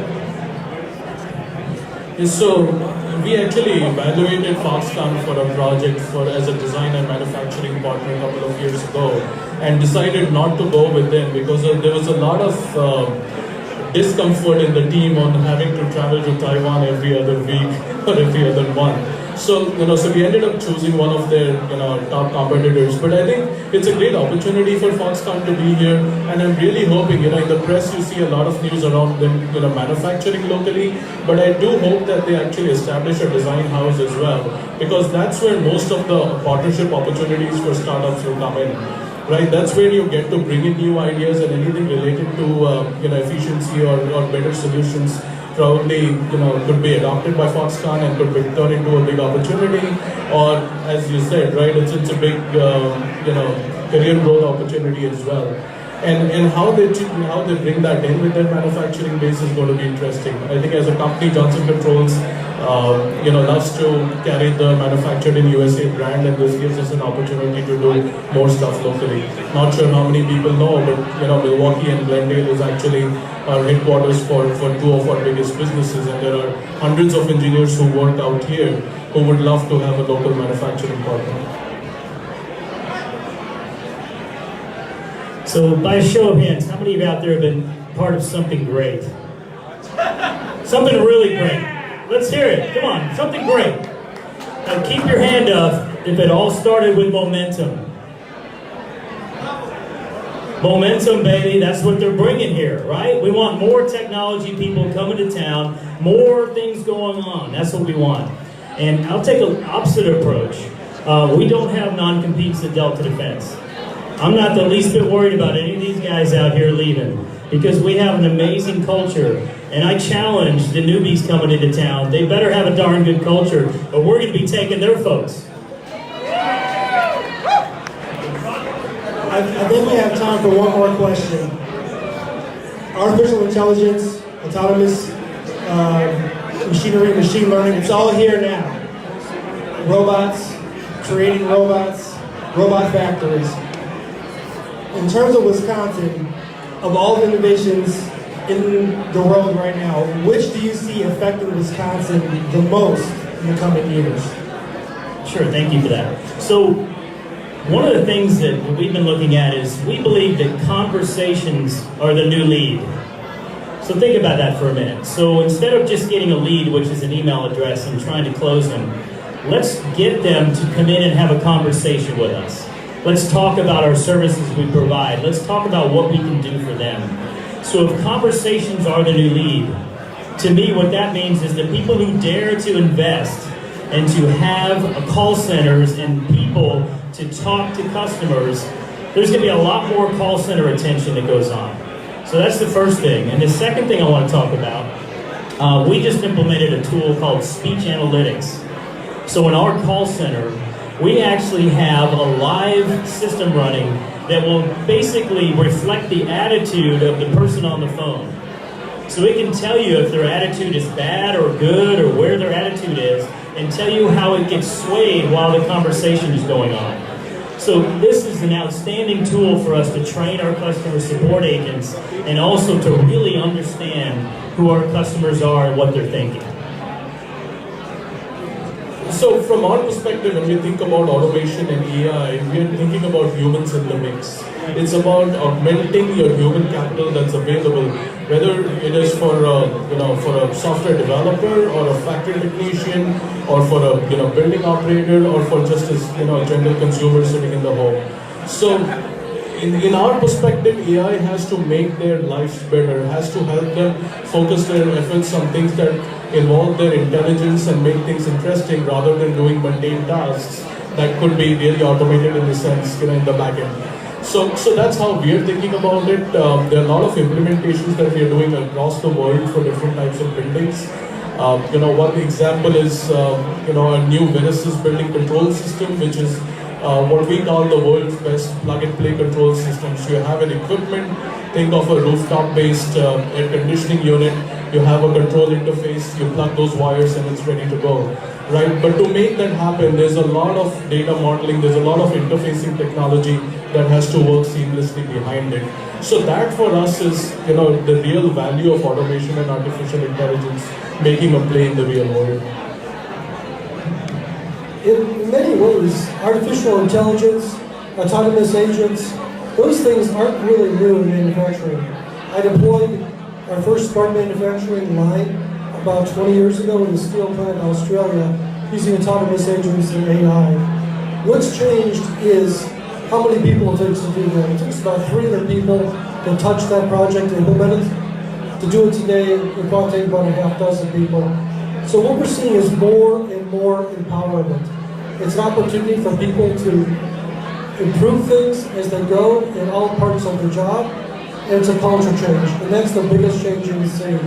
So we actually evaluated Foxconn for a project as a design and manufacturing partner a couple of years ago, and decided not to go with them because there was a lot of discomfort in the team on having to travel to Taiwan every other week or every other month. So we ended up choosing one of their top competitors. But I think it's a great opportunity for Foxconn to be here, and I'm really hoping, in the press you see a lot of news around them, manufacturing locally. But I do hope that they actually establish a design house as well, because that's where most of the partnership opportunities for startups will come in. Right, that's where you get to bring in new ideas, and anything related to efficiency or better solutions probably could be adopted by Foxconn and could turn into a big opportunity, or as you said, right, it's a big career growth opportunity as well. And how they bring that in with their manufacturing base is going to be interesting. I think as a company, Johnson Controls loves to carry the manufactured in USA brand, and this gives us an opportunity to do more stuff locally. Not sure how many people know, but Milwaukee and Glendale is actually our headquarters for two of our biggest businesses, and there are hundreds of engineers who work out here who would love to have a local manufacturing partner. So by a show of hands, how many of you out there have been part of something great? Something really great. Let's hear it. Come on, something great. Now keep your hand up if it all started with momentum. Momentum, baby, that's what they're bringing here, right? We want more technology people coming to town, more things going on. That's what we want. And I'll take an opposite approach. We don't have non-competes at Delta Defense. I'm not the least bit worried about any of these guys out here leaving, because we have an amazing culture. And I challenge the newbies coming into town. They better have a darn good culture, or we're going to be taking their folks. I think we have time for one more question. Artificial intelligence, autonomous machinery, machine learning, it's all here now. Robots, creating robots, robot factories. In terms of Wisconsin, of all the innovations in the world right now, which do you see affecting Wisconsin the most in the coming years? Sure, thank you for that. So, one of the things that we've been looking at is we believe that conversations are the new lead. So think about that for a minute. So instead of just getting a lead, which is an email address, and trying to close them, let's get them to come in and have a conversation with us. Let's talk about our services we provide. Let's talk about what we can do for them. So if conversations are the new lead, to me what that means is that people who dare to invest and to have call centers and people to talk to customers, there's going to be a lot more call center attention that goes on. So that's the first thing. And the second thing I want to talk about, we just implemented a tool called Speech Analytics. So in our call center, we actually have a live system running that will basically reflect the attitude of the person on the phone. So it can tell you if their attitude is bad or good or where their attitude is, and tell you how it gets swayed while the conversation is going on. So this is an outstanding tool for us to train our customer support agents and also to really understand who our customers are and what they're thinking. So from our perspective, when we think about automation and AI, we are thinking about humans in the mix. It's about augmenting your human capital that's available, whether it is for a software developer or a factory technician or for a building operator or for just as a general consumer sitting in the home. So in our perspective, AI has to make their lives better, has to help them focus their efforts on things that involve their intelligence and make things interesting rather than doing mundane tasks that could be really automated in the sense, in the back end. So that's how we are thinking about it. There are a lot of implementations that we are doing across the world for different types of buildings. One example is a new Verisys building control system, which is what we call the world's best plug-and-play control systems. You have an equipment, think of a rooftop-based air conditioning unit. You have a control interface, you plug those wires and it's ready to go, right? But to make that happen, there's a lot of data modeling, there's a lot of interfacing technology that has to work seamlessly behind it. So that for us is, the real value of automation and artificial intelligence making a play in the real world. In many ways, artificial intelligence, autonomous agents, those things aren't really new in manufacturing. I deployed our first smart manufacturing line about 20 years ago in a steel plant in Australia using autonomous agents and AI. What's changed is how many people it takes to do that. It takes about 300 people to touch that project and implement it. To do it today, it probably takes about a half dozen people. So what we're seeing is more and more empowerment. It's an opportunity for people to improve things as they go in all parts of their job, and it's a culture change. And that's the biggest change you see,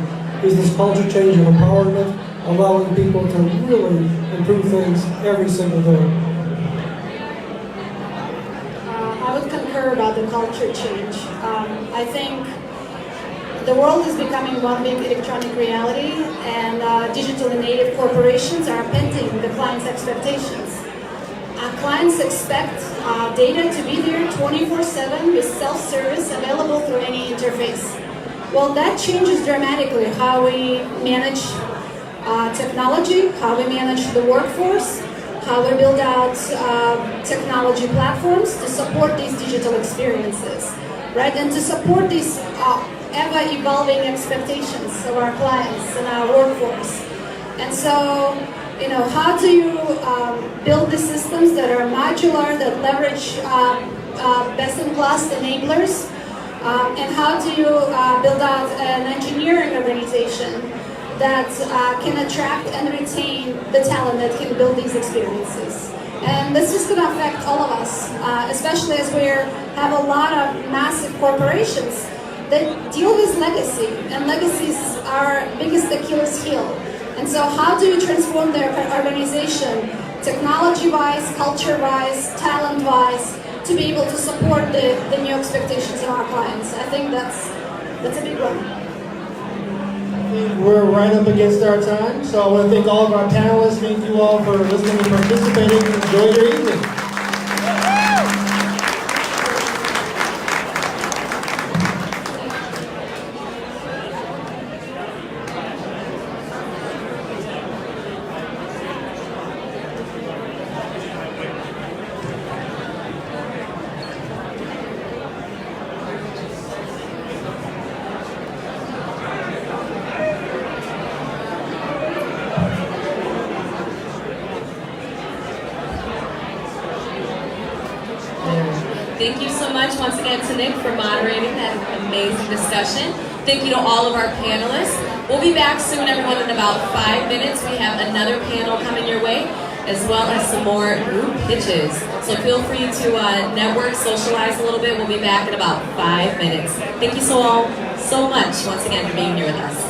is this culture change of empowerment, allowing people to really improve things every single day. I would concur about the culture change. I think the world is becoming one big electronic reality, and digitally native corporations are bending the client's expectations. Clients expect data to be there 24/7 with self-service available through any interface. Well, that changes dramatically how we manage technology, how we manage the workforce, how we build out technology platforms to support these digital experiences, right? And to support these ever-evolving expectations of our clients and our workforce. And so, how do you build the systems that are modular, that leverage best-in-class enablers? And how do you build out an engineering organization that can attract and retain the talent that can build these experiences? And this is going to affect all of us, especially as we have a lot of massive corporations that deal with legacy, and legacies are biggest Achilles heel. And so how do you transform their organization, technology-wise, culture-wise, talent-wise, to be able to support the new expectations of our clients? I think that's a big one. We're right up against our time, so I want to thank all of our panelists. Thank you all for listening and participating. Enjoy your evening. Thank you so much once again to Nick for moderating that amazing discussion. Thank you to all of our panelists. We'll be back soon, everyone, in about 5 minutes. We have another panel coming your way, as well as some more group pitches. So feel free to network, socialize a little bit. We'll be back in about 5 minutes. Thank you so much once again for being here with us.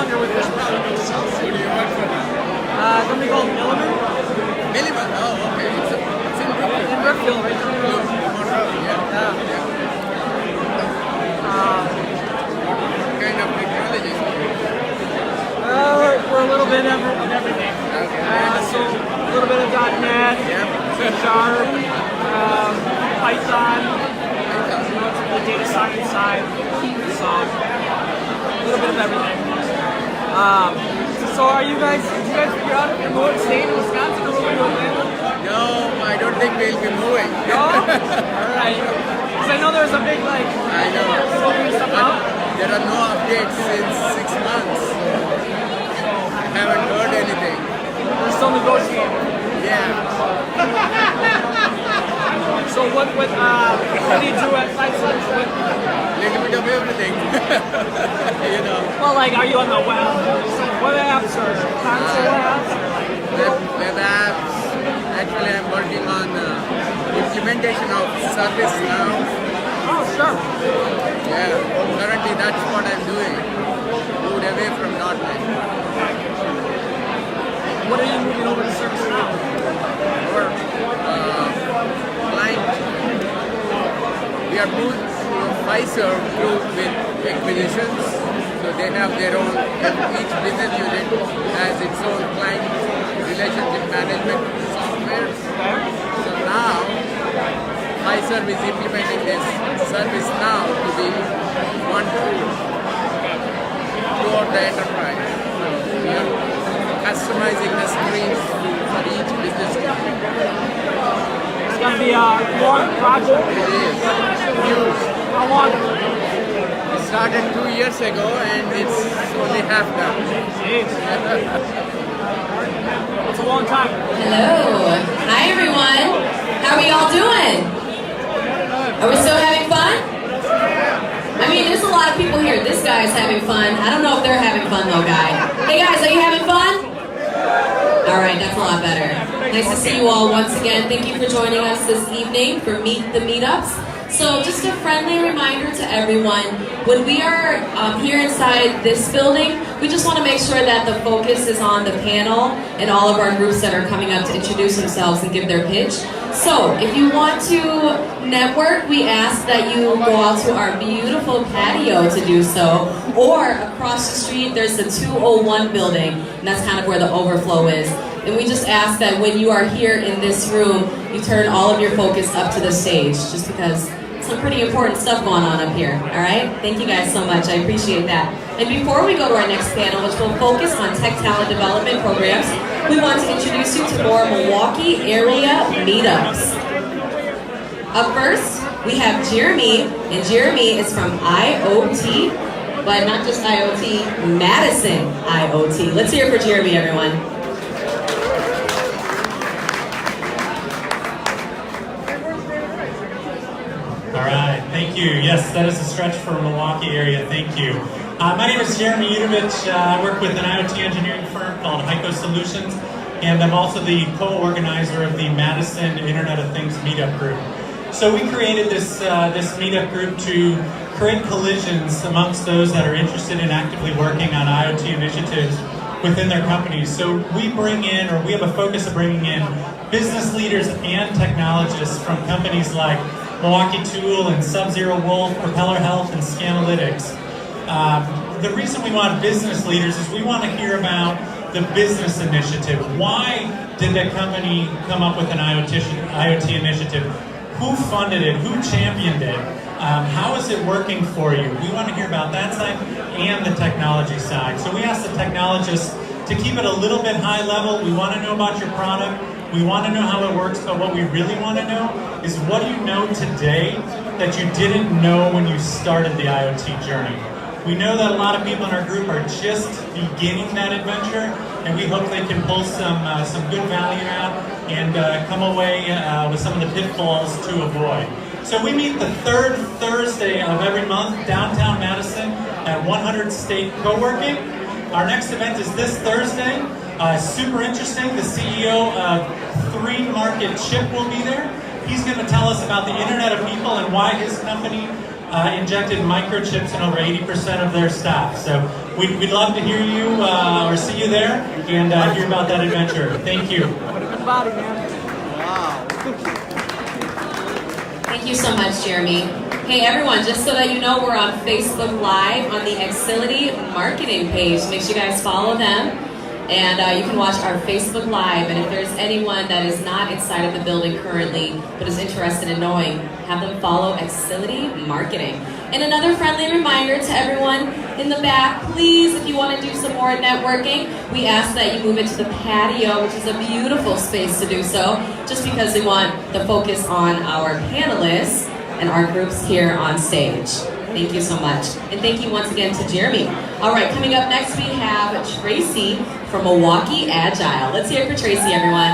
longer with this product. Who do you work for? A company called Milliman. Milliman. Oh, okay. It's in Brookfield. In Brookfield, right down the road. Yeah. What kind of technology? We're a little bit of everything. So a little bit of .NET, C#, Python, the data science side. So a little bit of everything. So did you guys figure out if you're moving staying in Wisconsin or moving to Atlanta? No, I don't think we'll be moving. No? Alright. Because I know there's a big I know. stuff out. There are no updates since 6 months. I haven't heard anything. We're still negotiating. Yeah. So what do you do at Fiserv? Little bit of everything. You know. Well, are you on the web apps or console apps? Web apps. Actually, I'm working on implementation of Service now. Oh, sure. Yeah. Currently, that's what I'm doing. Moved away from .NET. What are you moving over to Service now? Or client. We are moved to Fiserv group with acquisitions. So they have their own, each business unit has its own client relationship management software. So now, Fiserv is implementing this service now to be one tool throughout the enterprise. So we are customizing the screens for each business unit. It's going to be a long project. It is. Huge. How long? We started 2 years ago and it's only half done. It's a long time. Hello. Hi, everyone. How are we all doing? Are we still having fun? I mean, there's a lot of people here. This guy's having fun. I don't know if they're having fun, though, guy. Hey, guys, are you having fun? All right, that's a lot better. Nice to see you all once again. Thank you for joining us this evening for Meet the Meetups. So just a friendly reminder to everyone, when we are here inside this building, we just want to make sure that the focus is on the panel and all of our groups that are coming up to introduce themselves and give their pitch. So if you want to network, we ask that you go out to our beautiful patio to do so, or across the street there's the 201 building, and that's kind of where the overflow is. And we just ask that when you are here in this room, you turn all of your focus up to the stage, just because some pretty important stuff going on up here, all right? Thank you guys so much, I appreciate that. And before we go to our next panel, which will focus on tech talent development programs, we want to introduce you to more Milwaukee area meetups. Up first, we have Jeremy, and Jeremy is from IoT, but not just IoT, Madison IoT. Let's hear it for Jeremy, everyone. All right, thank you. Yes, that is a stretch for Milwaukee area. Thank you. My name is Jeremy Udovich. I work with an IoT engineering firm called Heiko Solutions, and I'm also the co-organizer of the Madison Internet of Things meetup group. So we created this meetup group to create collisions amongst those that are interested in actively working on IoT initiatives within their companies. So we have a focus of bringing in business leaders and technologists from companies like Milwaukee Tool and Sub-Zero Wolf, Propeller Health, and Scanalytics. The reason we want business leaders is we want to hear about the business initiative. Why did that company come up with an IoT initiative? Who funded it? Who championed it? How is it working for you? We want to hear about that side and the technology side. So we asked the technologists to keep it a little bit high level. We want to know about your product. We want to know how it works, but what we really want to know is what do you know today that you didn't know when you started the IoT journey? We know that a lot of people in our group are just beginning that adventure, and we hope they can pull some good value out and come away with some of the pitfalls to avoid. So we meet the third Thursday of every month, downtown Madison at 100 State Co-working. Our next event is this Thursday. Super interesting. The CEO of 3 Market Chip will be there. He's going to tell us about the Internet of People and why his company injected microchips in over 80% of their staff. So we'd love to hear you or see you there and hear about that adventure. Thank you. Body, man. Wow. Thank you so much, Jeremy. Hey everyone, just so that you know, we're on Facebook Live on the Exility marketing page. Make sure you guys follow them. And you can watch our Facebook Live. And if there's anyone that is not inside of the building currently, but is interested in knowing, have them follow Exility Marketing. And another friendly reminder to everyone in the back, please, if you want to do some more networking, we ask that you move into the patio, which is a beautiful space to do so, just because we want the focus on our panelists and our groups here on stage. Thank you so much. And thank you once again to Jeremy. All right, coming up next we have Tracy from Milwaukee Agile. Let's hear it for Tracy, everyone.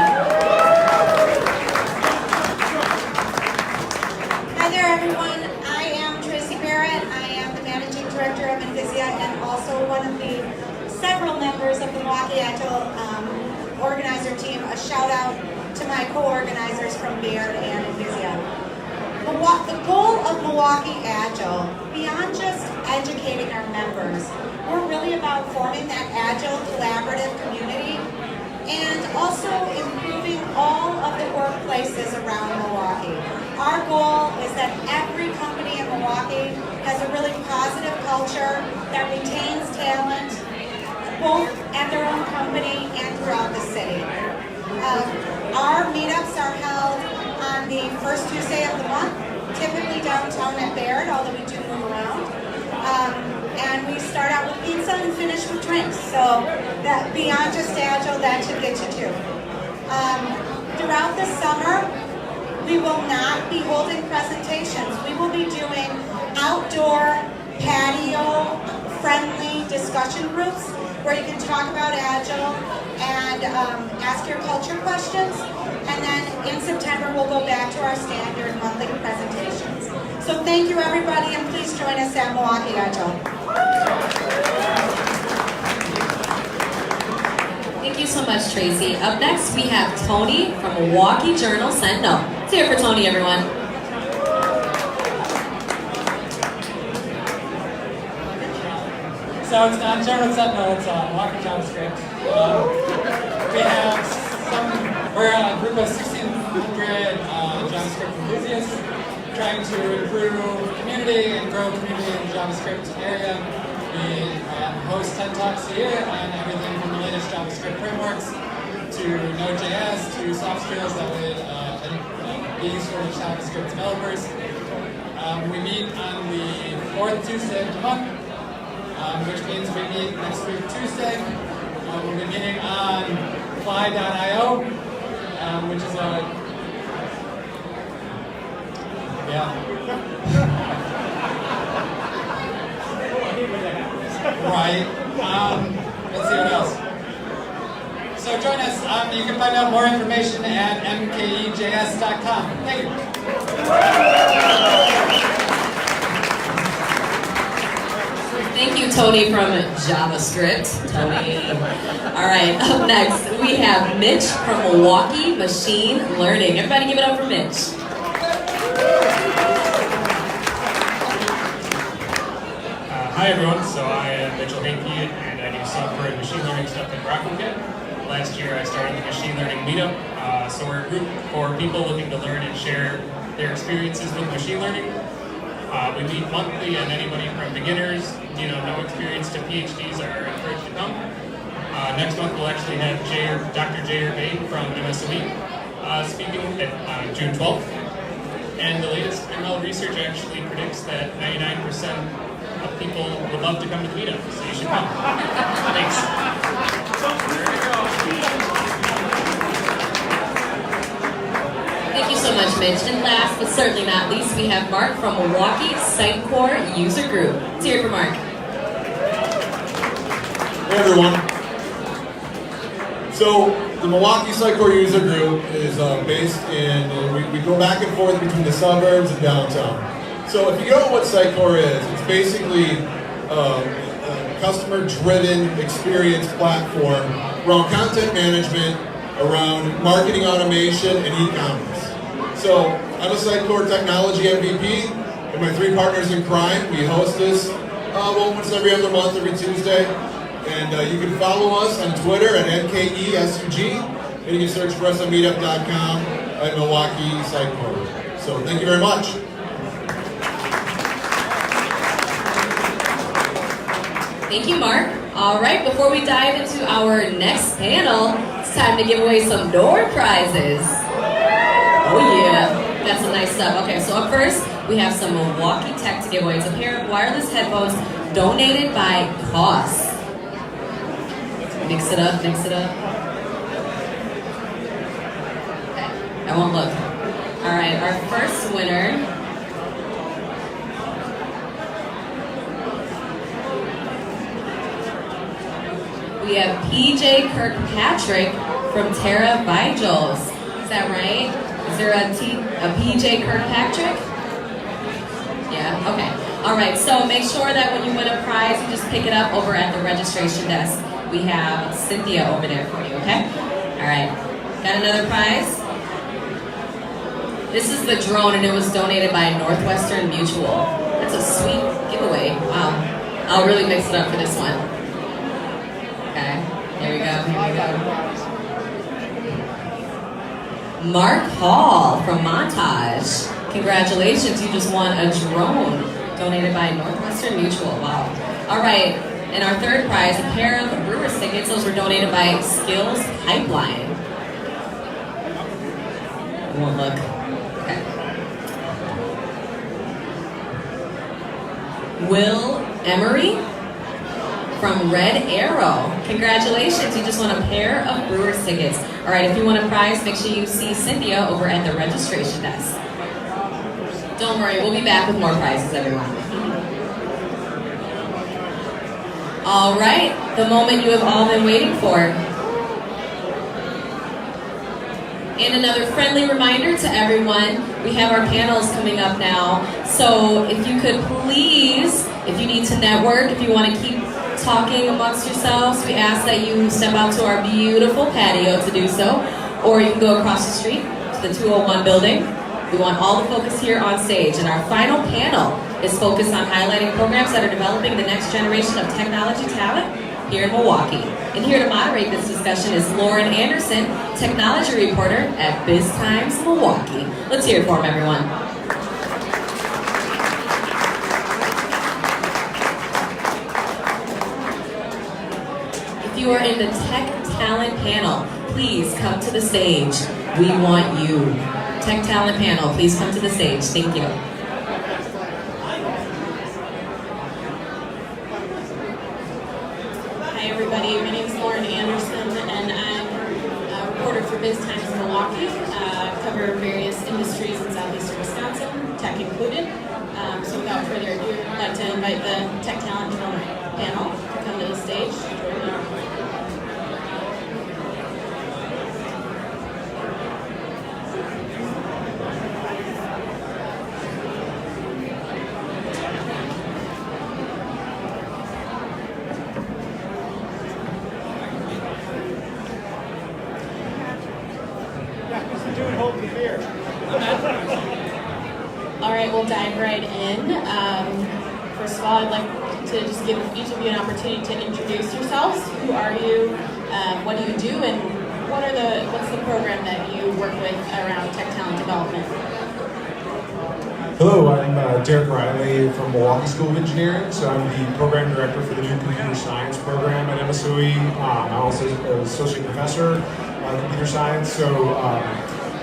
Hi there, everyone. I am Tracy Barrett. I am the Managing Director of Envisia and also one of the several members of the Milwaukee Agile organizer team. A shout out to my co-organizers from Baird and Envisia. The goal of Milwaukee Agile, beyond just educating our members, we're really about forming that agile, collaborative community and also improving all of the workplaces around Milwaukee. Our goal is that every company in Milwaukee has a really positive culture that retains talent, both at their own company and throughout the city. Our meetups are held on the first Tuesday of the month, typically downtown at Baird, although we do move around. And we start out with pizza and finish with drinks. So that beyond just Agile, that should get you too. Throughout the summer, we will not be holding presentations. We will be doing outdoor, patio-friendly discussion groups where you can talk about Agile and ask your culture questions. And then in September, we'll go back to our standard monthly presentations. So thank you, everybody, and please join us at Milwaukee Agile. Thank you so much, Tracy. Up next, we have Tony from Milwaukee Journal Sentinel. Let's hear it for Tony, everyone. So it's not Journal Sentinel, it's Milwaukee JavaScript. We're a group of 1,600 JavaScript enthusiasts trying to improve community and grow community in the JavaScript area. We host 10 talks a year on everything from the latest JavaScript frameworks to Node.js to soft skills that would be useful to JavaScript developers. We meet on the 4th Tuesday of the month, which means we meet next week Tuesday. We'll be meeting on Fly.io, which is a right. Let's see what else. So join us. You can find out more information at mkejs.com. Thank you. Thank you, Tony from JavaScript. Tony. All right, up next, we have Mitch from Milwaukee Machine Learning. Everybody give it up for Mitch. Hi everyone, so I am Mitchell Hinkey and I do software and machine learning stuff at RocketKit. Last year I started the Machine Learning Meetup. So we're a group for people looking to learn and share their experiences with machine learning. We meet monthly and anybody from beginners, no experience to PhDs are encouraged to come. Next month we'll actually have Dr. Jay Urbane from MSOE speaking at June 12th. And the latest ML research actually predicts that 99% of people would love to come to the meetup, so you should come. Thanks. Thank you so much, Mitch. And last but certainly not least, we have Mark from Milwaukee Sitecore User Group. Let's hear it for Mark. Hey everyone. So the Milwaukee Sitecore User Group is based in, we go back and forth between the suburbs and downtown. So if you know what Sitecore is, it's basically a customer-driven experience platform around content management, around marketing automation, and e-commerce. So I'm a Sitecore technology MVP. I've We're my three partners in crime. We host this once every other month, every Tuesday. And you can follow us on Twitter at NKESUG. And you can search for us on meetup.com at Milwaukee Psych. So thank you very much. Thank you, Mark. All right, before we dive into our next panel, it's time to give away some door prizes. Oh yeah, got some nice stuff. Okay, so up first, we have some Milwaukee Tech to give away. It's a pair of wireless headphones donated by COS. Mix it up, mix it up. Okay, I won't look. All right, our first winner. We have PJ Kirkpatrick from Tara Vigils. Is that right? Is there a PJ Kirkpatrick? Yeah, okay. All right, so make sure that when you win a prize, you just pick it up over at the registration desk. We have Cynthia over there for you, okay? All right, got another prize? This is the drone, and it was donated by Northwestern Mutual. That's a sweet giveaway. Wow. I'll really mix it up for this one. Okay, here we go, here we go. Mark Hall from Montage. Congratulations, you just won a drone donated by Northwestern Mutual. Wow. All right, and our third prize, a pair of Brewers tickets. Those were donated by Skills Pipeline. Won't look. Okay. Will Emery from Red Arrow. Congratulations, you just won a pair of Brewers tickets. All right, if you want a prize, make sure you see Cynthia over at the registration desk. Don't worry, we'll be back with more prizes, everyone. All right, the moment you have all been waiting for. And another friendly reminder to everyone, we have our panels coming up now. So if you could please, if you need to network, if you want to keep talking amongst yourselves, we ask that you step out to our beautiful patio to do so, or you can go across the street to the 201 building. We want all the focus here on stage, and our final panel is focused on highlighting programs that are developing the next generation of technology talent here in Milwaukee. And here to moderate this discussion is Lauren Anderson, technology reporter at BizTimes Milwaukee. Let's hear it for him, everyone. If you are in the Tech Talent panel, please come to the stage. We want you. Tech Talent panel, please come to the stage. Thank you. Hi everybody, my name is Lauren Anderson and I'm a reporter for BizTimes Milwaukee. I cover various industries in southeastern Wisconsin, tech included. So without further ado, I'd like to invite the Tech Talent panel to come to the stage. All right, we'll dive right in. First of all, I'd like to just give each of you an opportunity to introduce yourselves. Who are you? What do you do? And what's the program that you work with around tech talent development? Hello, I'm Derek Riley from Milwaukee School of Engineering. So I'm the program director for the new computer science program at MSOE. I'm also an associate professor of computer science. So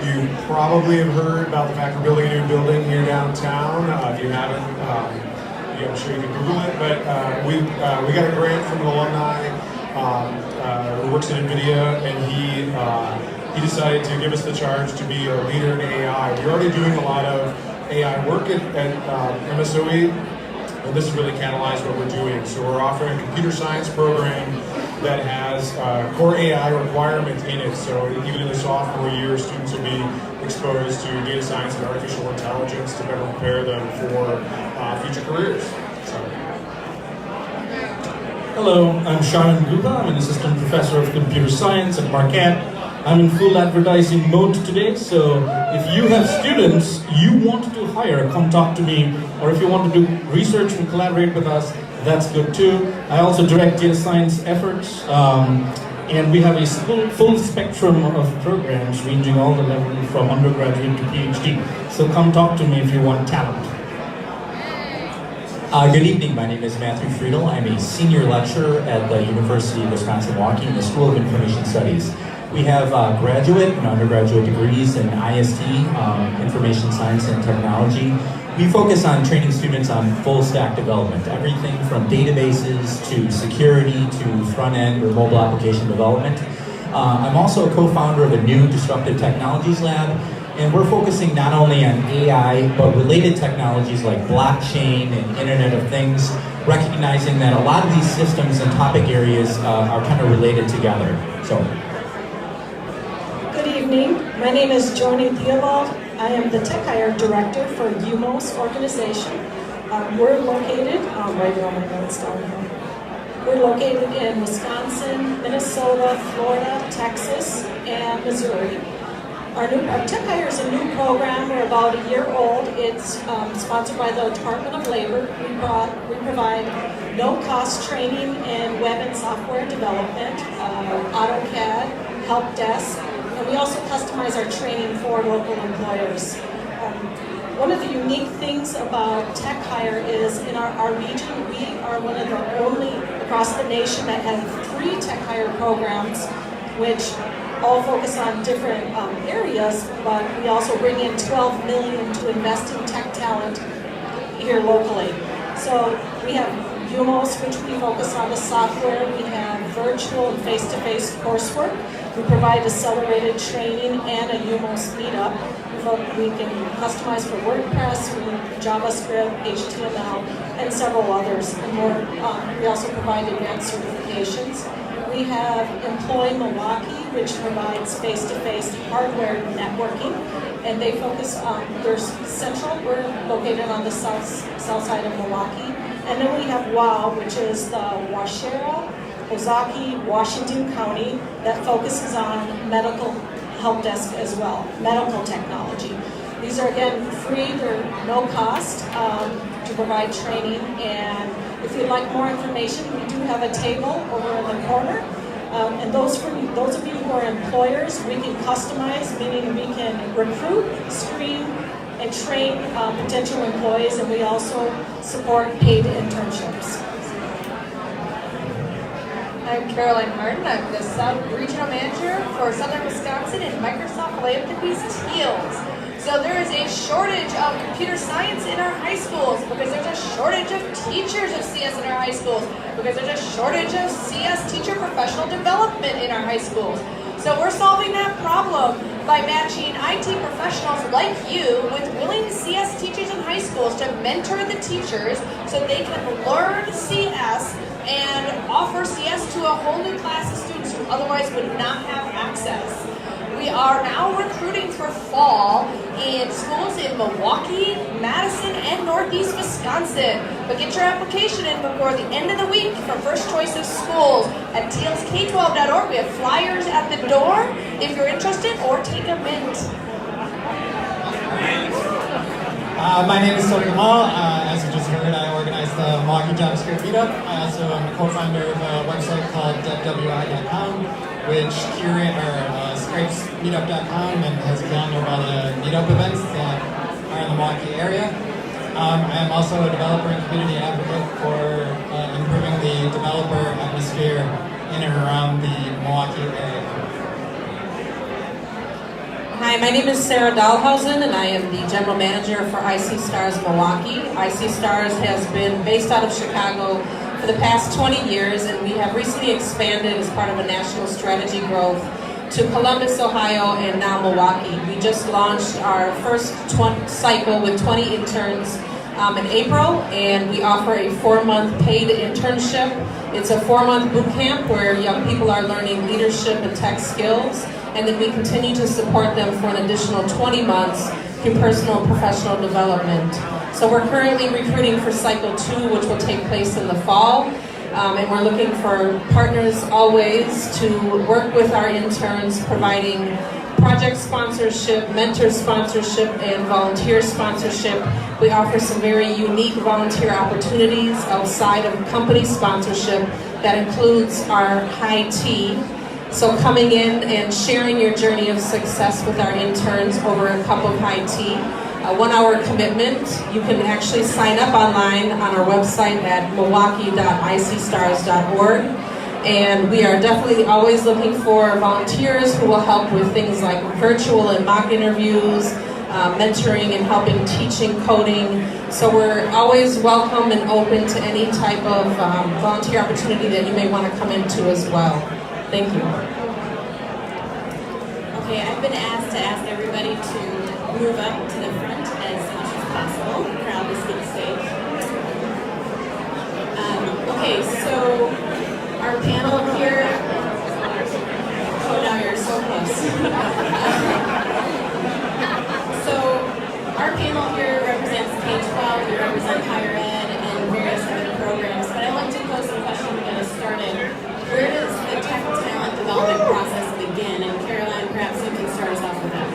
you probably have heard about the fact we're building a new building here downtown. If you haven't, I'm sure you can Google it. But we got a grant from an alumni who works at NVIDIA, and he decided to give us the charge to be a leader in AI. We're already doing a lot of AI work at MSOE, and this has really catalyzed what we're doing. So we're offering a computer science program that has core AI requirements in it. So even in the sophomore year, students will be exposed to data science and artificial intelligence to better prepare them for future careers. So. Hello, I'm Shannon Gupa. I'm an assistant professor of computer science at Marquette. I'm in full advertising mode today, so if you have students you want to hire, come talk to me. Or if you want to do research and collaborate with us, that's good too. I also direct data science efforts, and we have a full spectrum of programs ranging all the levels from undergraduate to PhD. So come talk to me if you want talent. Good evening, my name is Matthew Friedel. I'm a senior lecturer at the University of Wisconsin-Milwaukee in the School of Information Studies. We have graduate and undergraduate degrees in IST, Information Science and Technology. We focus on training students on full stack development, everything from databases to security to front-end or mobile application development. I'm also a co-founder of a new disruptive technologies lab, and we're focusing not only on AI, but related technologies like blockchain and Internet of Things, recognizing that a lot of these systems and topic areas are kind of related together. So. Good evening. My name is Joni Theobald. I am the Tech Hire Director for UMOS organization. We're located, right on my notes down here. We're located in Wisconsin, Minnesota, Florida, Texas, and Missouri. Our Tech Hire is a new program. We're about a year old. It's sponsored by the Department of Labor. We provide no-cost training in web and software development, AutoCAD, help desk, and we also customize our training for local employers. One of the unique things about Tech Hire is in our region, we are one of the only across the nation that have 3 Tech Hire programs, which all focus on different areas, but we also bring in $12 million to invest in tech talent here locally. So we have UMOS, which we focus on the software. We have virtual and face-to-face coursework. We provide accelerated training and a UMOS meetup. We can customize for WordPress, JavaScript, HTML, and several others. And more. We also provide advanced certifications. We have Employ Milwaukee, which provides face-to-face hardware networking, and they focus on their central. We're located on the south side of Milwaukee, and then we have WOW, which is the Waushara, Ozaki, Washington County, that focuses on medical help desk as well, medical technology. These are again free; they're no cost to provide training. And if you'd like more information, we do have a table over in the corner. And those of you who are employers, we can customize, meaning we can recruit, screen, and train potential employees, and we also support paid internships. I'm Caroline Martin. I'm the South Regional Manager for Southern Wisconsin and Microsoft Philanthropies TEALS. So there is a shortage of computer science in our high schools because there's a shortage of teachers of CS in our high schools because there's a shortage of CS teacher professional development in our high schools. So we're solving that problem by matching IT professionals like you with willing CS teachers in high schools to mentor the teachers so they can learn CS and offer CS to a whole new class of students who otherwise would not have access. We are now recruiting for fall in schools in Milwaukee, Madison, and Northeast Wisconsin. But get your application in before the end of the week for first choice of schools at TLSK12.org. We have flyers at the door if you're interested, or take a mint. My name is Tony Kamal. As you just heard, I organize the Milwaukee JavaScript Meetup. I also am a co-founder of a website called devwi.com, which scrapes meetup.com and has a calendar of all the meetup events that are in the Milwaukee area. I am also a developer and community advocate for improving the developer atmosphere in and around the Milwaukee area. Hi, my name is Sarah Dahlhausen, and I am the General Manager for IC Stars Milwaukee. IC Stars has been based out of Chicago for the past 20 years, and we have recently expanded as part of a national strategy growth to Columbus, Ohio, and now Milwaukee. We just launched our first cycle with 20 interns in April, and we offer a 4-month paid internship. It's a 4-month boot camp where young people are learning leadership and tech skills, and then we continue to support them for an additional 20 months through personal and professional development. So we're currently recruiting for cycle 2, which will take place in the fall. And we're looking for partners always to work with our interns, providing project sponsorship, mentor sponsorship, and volunteer sponsorship. We offer some very unique volunteer opportunities outside of company sponsorship that includes our high tea. So coming in and sharing your journey of success with our interns over a cup of high tea. A 1-hour commitment. You can actually sign up online on our website at milwaukee.icstars.org. And we are definitely always looking for volunteers who will help with things like virtual and mock interviews, mentoring and helping teaching coding. So we're always welcome and open to any type of volunteer opportunity that you may want to come into as well. Thank you. Okay, I've been asked to ask everybody to move up to the front as much as possible. The crowd is on stage. Okay, so our panel here. Oh, now you're so close. So our panel here represents K-12, we represent higher ed and various other programs. But I'd like to pose the question to get us started. Where does the tech talent development process begin? And Caroline, perhaps you can start us off with that.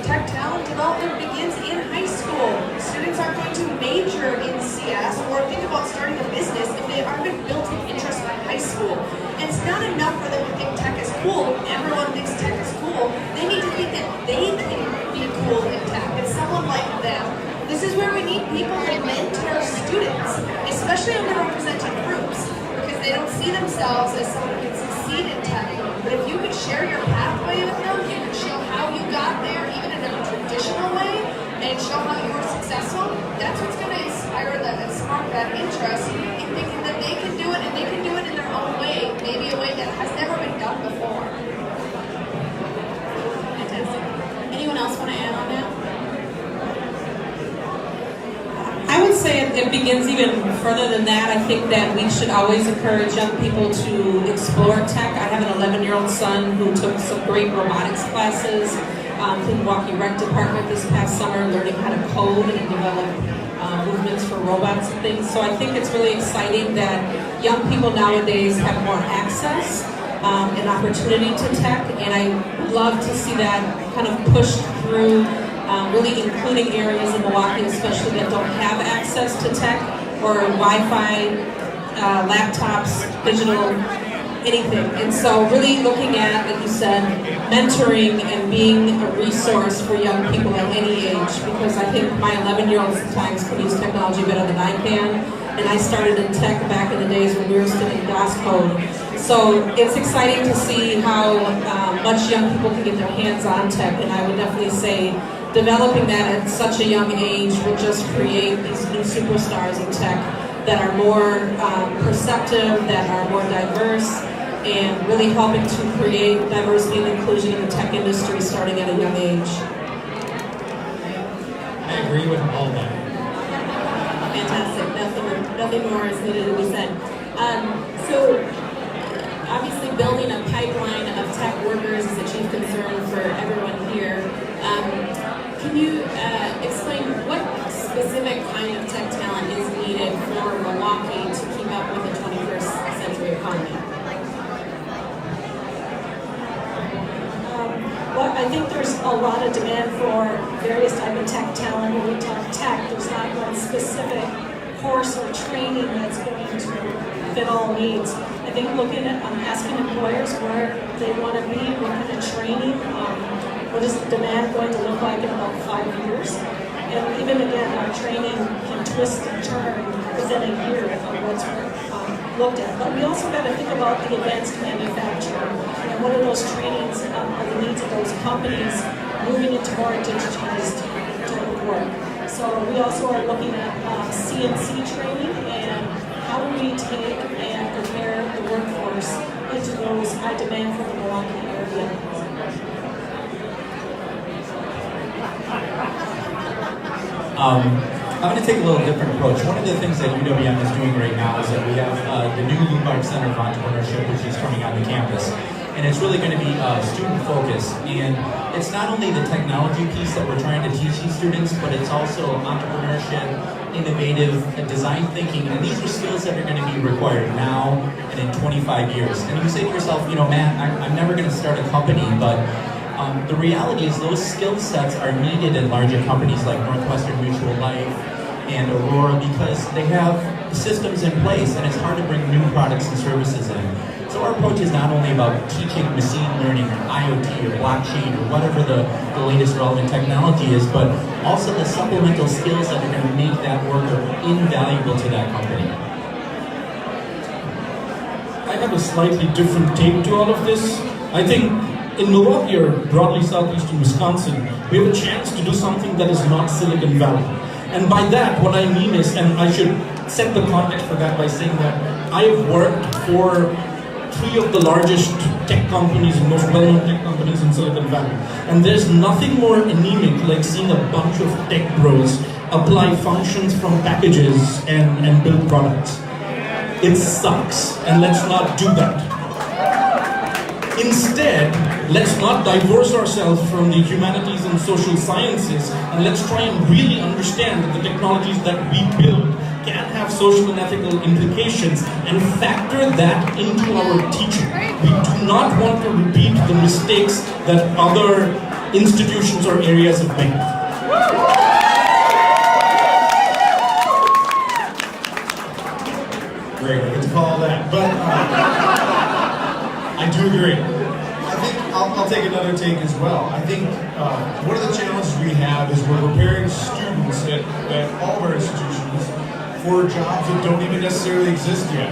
Tech talent development begins in high school. Students are going to major in CS or think about starting a business if they aren't built an interest by high school. And it's not enough for them to think tech is cool. Everyone thinks tech is cool. They need to think that they can be cool in tech. It's someone like them. This is where we need people to mentor students, especially underrepresented groups, because they don't see themselves as someone who can succeed in tech. But if you could share your pathway with them, you can show how you got there, even in a traditional way, and show how you were successful, that's what's going to inspire them and spark that interest in thinking that they can do it, and they can do it in their own way, maybe a way that has never been done before. Fantastic. Anyone else want to add on that? I would say it begins even further than that. I think that we should always encourage young people to explore tech. I have an 11-year-old son who took some great robotics classes through the Milwaukee Rec Department this past summer, learning how to code and develop movements for robots and things. So I think it's really exciting that young people nowadays have more access and opportunity to tech, and I love to see that kind of pushed through, really including areas in Milwaukee especially that don't have access to tech or Wi-Fi, laptops, digital, anything. And so really looking at, like you said, mentoring and being a resource for young people at any age, because I think my 11-year-old sometimes can use technology better than I can, and I started in tech back in the days when we were still in DOS code. So it's exciting to see how much young people can get their hands on tech, and I would definitely say developing that at such a young age will just create these new superstars in tech that are more perceptive, that are more diverse, and really helping to create diversity and inclusion in the tech industry starting at a young age. I agree with all that. Fantastic. Nothing more is needed to be said. So obviously building a pipeline of tech workers is a chief concern for everyone here. Can you explain what specific kind of tech talent is needed for Milwaukee to keep up with the 21st century economy? Well, I think there's a lot of demand for various type of tech talent. When we talk tech, there's not one specific course or training that's going to fit all needs. I think looking at asking employers where they want to be, what kind of training, what is the demand going to look like in about 5 years. And even again, our training can twist and turn within a year of what's looked at. But we also got to think about the advanced manufacturing and what are those trainings are the needs of those companies moving into more digitized type of work. So we also are looking at CNC training and how do we take and prepare the workforce into those high demand for the Milwaukee area. I'm going to take a little different approach. One of the things that UWM is doing right now is that we have the new Lombard Center of Entrepreneurship, which is coming on the campus. And it's really going to be student focused. And it's not only the technology piece that we're trying to teach these students, but it's also entrepreneurship, innovative design thinking, and these are skills that are going to be required now and in 25 years. And you say to yourself, you know, Matt, I'm never going to start a company, but the reality is those skill sets are needed in larger companies like Northwestern Mutual Life and Aurora because they have systems in place and it's hard to bring new products and services in. So our approach is not only about teaching machine learning or IoT or blockchain or whatever the latest relevant technology is, but also the supplemental skills that are going to make that worker invaluable to that company. I have a slightly different take to all of this. I think in Milwaukee or broadly southeastern Wisconsin, we have a chance to do something that is not Silicon Valley. And by that, what I mean is, and I should set the context for that by saying that I have worked for 3 of the largest tech companies and most well-known tech companies in Silicon Valley. And there's nothing more anemic like seeing a bunch of tech bros apply functions from packages and build products. It sucks, and let's not do that. Instead, let's not divorce ourselves from the humanities and social sciences, and let's try and really understand that the technologies that we build can have social and ethical implications and factor that into our teaching. We do not want to repeat the mistakes that other institutions or areas have made. Great, I get to call that, but I do agree. I think I'll take another take as well. I think one of the challenges we have is we're preparing students at all of our institutions for jobs that don't even necessarily exist yet.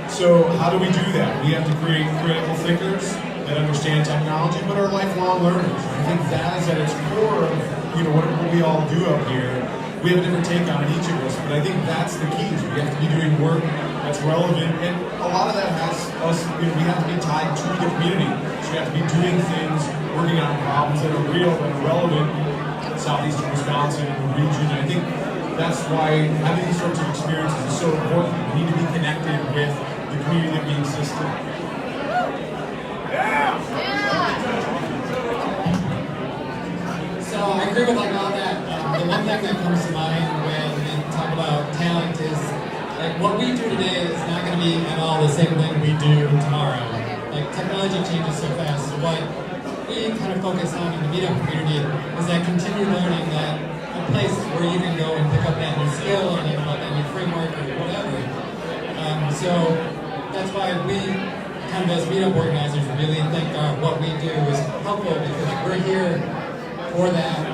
So how do we do that? We have to create critical thinkers that understand technology, but are lifelong learners. I think that is at its core of what we all do up here. We have a different take on it, each of us, but I think that's the key. Is we have to be doing work that's relevant, and a lot of that has us. We have to be tied to the community. So we have to be doing things, working on problems that are real and relevant in southeastern Wisconsin and the region. And I think that's why having these sorts of experiences is so important. We need to be connected with the community that we exist in. So I agree with all that. The one thing that comes to mind when we talk about talent is what we do today is not going to be at all the same thing we do tomorrow. Technology changes so fast. So what we kind of focus on in the meetup community is that continued learning, that a place where you can go and pick up that new skill or learn about that new framework or whatever. So that's why we, kind of as meetup organizers, really think what we do is helpful because we're here for that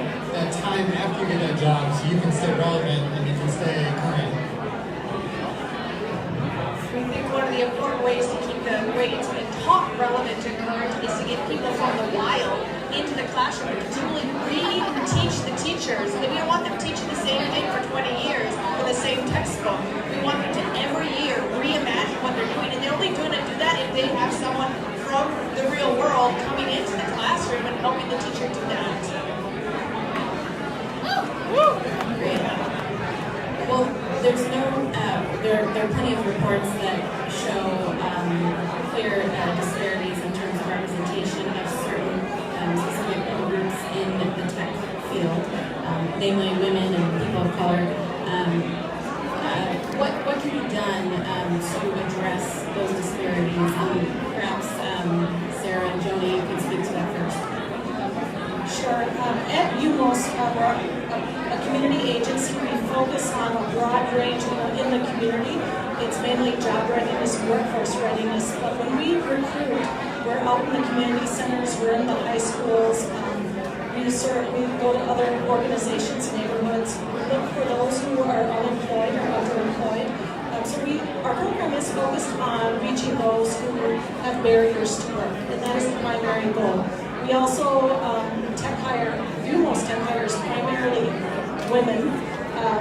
time after you get that job so you can stay relevant and you can stay current. We think one of the important ways to keep the way it's been taught relevant and current is to get people from the wild into the classroom and continually read and teach the teachers. We don't want them teaching the same thing for 20 years with the same textbook. We want them to every year reimagine what they're doing, and they're only doing do that if they have someone from the real world coming into the classroom and helping the teacher do that. Well, there's no, there are plenty of reports that show clear disparities in terms of representation of certain specific groups in the tech field, namely women and people of color. What can be done to address those disparities? Perhaps Sarah and Joni, you could speak to that first. Sure. At UMOS, we're a community agency. We focus on a broad range in the community. It's mainly job readiness, workforce readiness. But when we recruit, we're out in the community centers, we're in the high schools. We go to other organizations, neighborhoods. We look for those who are unemployed or underemployed. So our program is focused on reaching those who have barriers to work, and that is the primary goal. We also UMOS tech hires primarily women,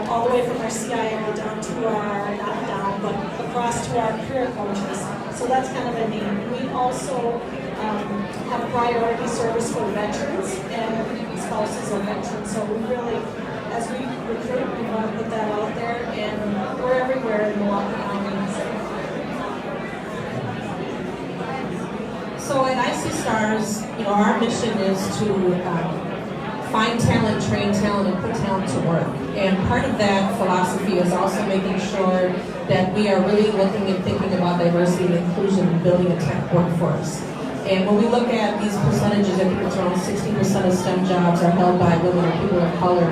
all the way from our CIO down to our, not down, but across to our career coaches. So that's kind of a need. We also have priority service for veterans and spouses of veterans. So we really, as we recruit, we want to put that out there, and we're everywhere in Milwaukee County. So at IC Stars, our mission is to find talent, train talent, and put talent to work. And part of that philosophy is also making sure that we are really looking and thinking about diversity and inclusion and building a tech workforce. And when we look at these percentages, I think it's around 60% of STEM jobs are held by women or people of color.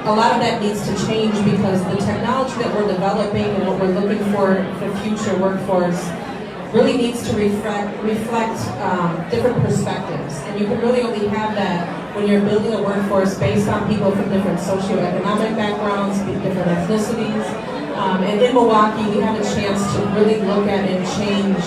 A lot of that needs to change because the technology that we're developing and what we're looking for future workforce really needs to reflect different perspectives. And you can really only have that when you're building a workforce based on people from different socioeconomic backgrounds, different ethnicities. And in Milwaukee, we have a chance to really look at and change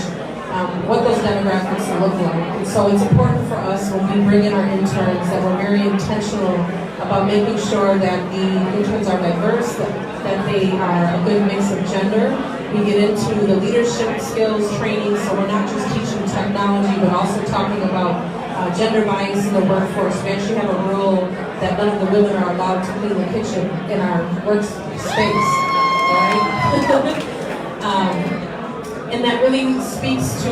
what those demographics look like. And so it's important for us when we bring in our interns that we're very intentional about making sure that the interns are diverse, that they are a good mix of gender. We get into the leadership skills training, so we're not just teaching technology, but also talking about gender bias in the workforce. We actually have a rule that none of the women are allowed to clean the kitchen in our workspace, right? And that really speaks to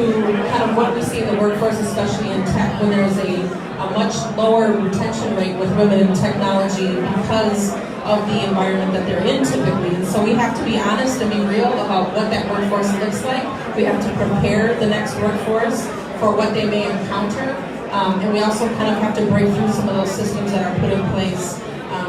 kind of what we see in the workforce, especially in tech, when there's a much lower retention rate with women in technology because of the environment that they're in typically. And so we have to be honest and be real about what that workforce looks like. We have to prepare the next workforce for what they may encounter. And we also kind of have to break through some of those systems that are put in place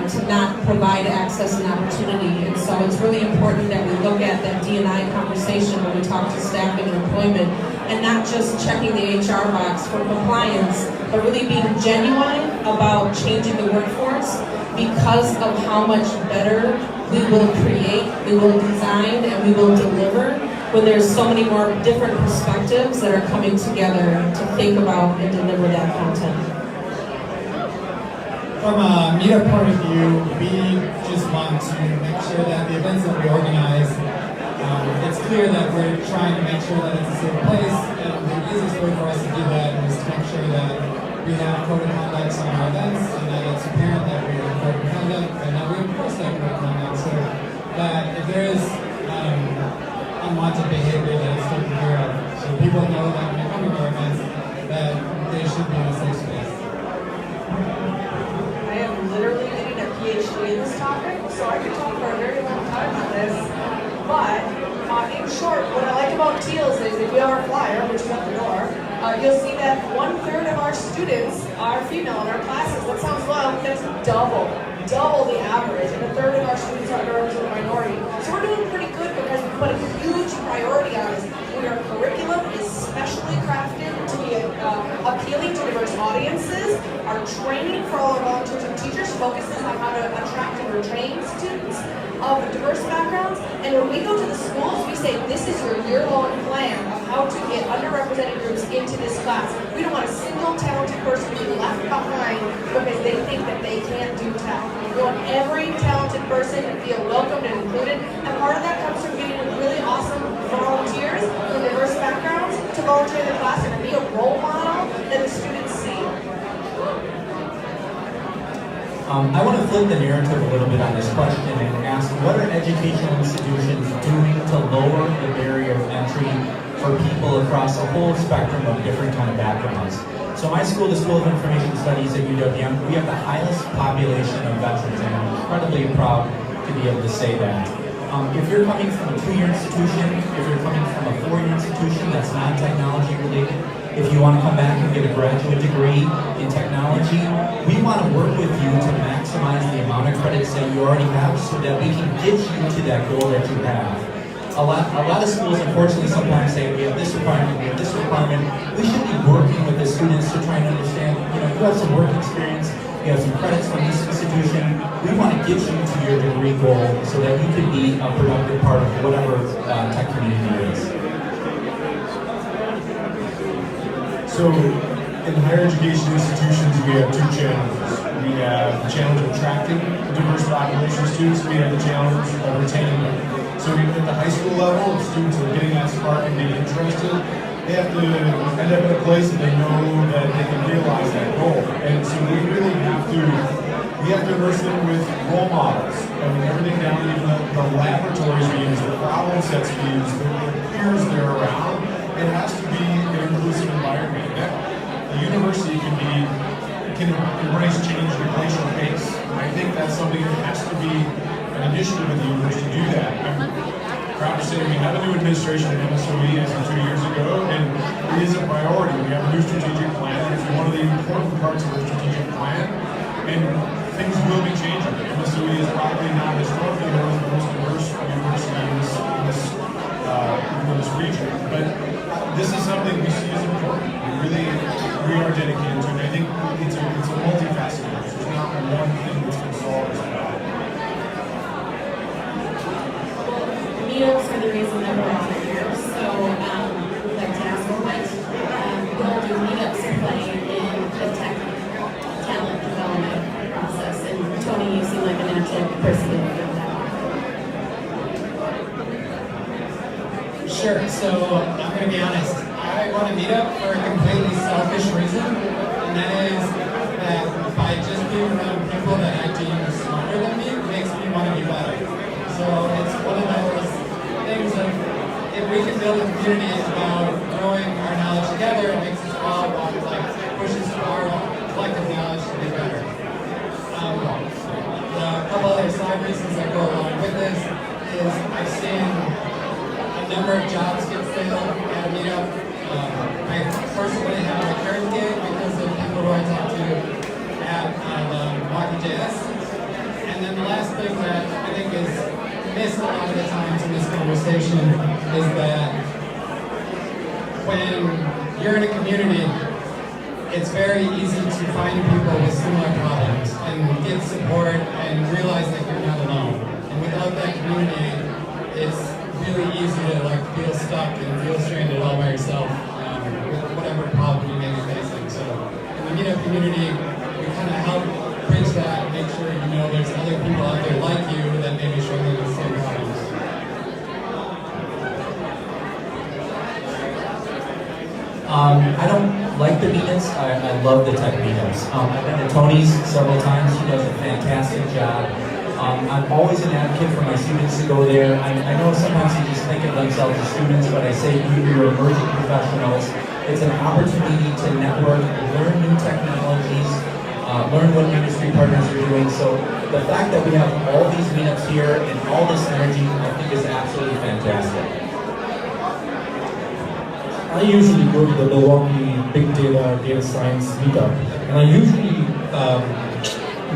to not provide access and opportunity. And so it's really important that we look at that D&I conversation when we talk to staffing and employment, and not just checking the HR box for compliance, but really being genuine about changing the workforce because of how much better we will create, we will design, and we will deliver when there's so many more different perspectives that are coming together to think about and deliver that content. From a meetup point of view, we just want to make sure that the events that we organize, it's clear that we're trying to make sure that it's a safe place, and the easiest way for us to do that is to make sure that we have code of conduct on our events, and that it's apparent that we have code of conduct, and that we enforce that code of conduct, so that if there is unwanted behavior that is taken care of, so people know that when they come to our events, that they should be in a safe space. I am literally getting a PhD in this topic, so I could talk for a very long time on this. But in short, what I like about TEALS is if you have our flyer, which is at the door, you'll see that 1/3 of our students are female in our classes. That sounds low, but that's double the average, and 1/3 of our students are underrepresented minority. So we're doing pretty good because we put a huge priority on this. Our curriculum is specially crafted to be appealing to diverse audiences. Our training for all our volunteers and teachers focuses on how to attract and retain students of diverse backgrounds. And when we go to the schools, we say this is your year-long plan of how to get underrepresented groups into this class. We don't want a single talented person to be left behind because they think that they can't do tech. We want every talented person to feel welcomed and included. And part of that comes from getting really awesome volunteers from diverse backgrounds to volunteer in the class and be a role model that the students see. I want to flip the narrative a little bit on this question and ask, what are educational institutions doing to lower the barrier of entry for people across a whole spectrum of different kind of backgrounds? So my school, the School of Information Studies at UWM, we have the highest population of veterans, and I'm incredibly proud to be able to say that. If you're coming from a 2-year institution, if you're coming from a 4-year institution that's non-technology related, if you want to come back and get a graduate degree in technology, we want to work with you to maximize the amount of credits that you already have so that we can get you to that goal that you have. A lot of schools, unfortunately, sometimes say, we have this requirement, we have this requirement. We should be working with the students to try and understand, you have some work experience, you have some credits from this institution. We want to get you to your degree goal so that you can be a productive part of whatever tech community is. So, in higher education institutions, we have 2 challenges. We have the challenge of attracting a diverse population of students. We have the challenge of retaining them. So, at the high school level, if students are getting that spark and getting interested, they have to end up in a place that they know that they can realize that goal. And so we really have to immerse them with role models. I mean, everything down to the laboratories we use, the problem sets we use, the peers that are around. It has to be an inclusive environment. The university can can embrace change at a glacial pace. And I think that's something that has to be an initiative of the university to do that. I'm proud to say we have a new administration at MSOE as of 2 years ago, and it is a priority. We have a new strategic plan. It's one of the important parts of our strategic plan, and things will be changing. MSOE is probably not historically one of the most diverse universities in this region, but this is something we see as important. We are dedicated to it. I think it's a multifaceted. There's not one thing that's going to solve this problem. Meetups are the reason that we're all here. So, we'd like to ask what role do meetups play in the tech talent development process? And Tony, you seem like a natural person to do that. Sure, so I'm going to be honest. I run a meetup for a completely selfish reason, and that is that by just being around people that I deem smarter than me makes me want to be better. So it's one of those things of, if we can build a community about growing our knowledge together, it makes us all want to pushes our collective knowledge to be better. The couple other side reasons that go along with this is I've seen a number of jobs get filled at a meetup. I personally have a current gig because of people who I talk to at Milwaukee.js. And then the last thing that I think is missed a lot of the times in this conversation is that when you're in a community, it's very easy to find people with similar problems and get support and realize that you're not alone. And without that community, it's really easy to feel stuck and feel stranded all by yourself with whatever problem you may be facing. So in the meetup community, we kind of help bridge that, make sure you know there's other people out there like you that may be struggling with the same problems. I don't like the meetups. I love the tech meetups. I've been to Tony's several times. He does a fantastic job. I'm always an advocate for my students to go there. I know sometimes they just think of themselves as students, but I say you're emerging professionals. It's an opportunity to network, learn new technologies, learn what industry partners are doing. So the fact that we have all these meetups here and all this energy, I think is absolutely fantastic. I usually go to the Milwaukee Big Data Science meetup, and I usually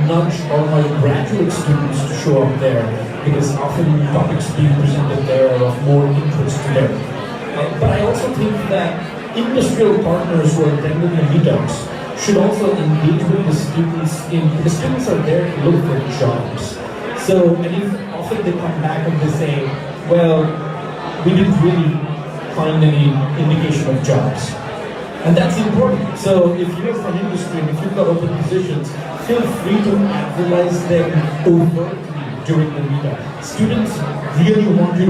nudge all my graduate students to show up there because often topics being presented there are of more interest to them. But I also think that industrial partners who are attending the meetups should also engage with the students the students are there to look for jobs. So, and if often they come back and they say, well, we didn't really find any indication of jobs. And that's important. So if you're from industry and if you've got open positions, feel free to advertise them overtly during the meetup. Students really want to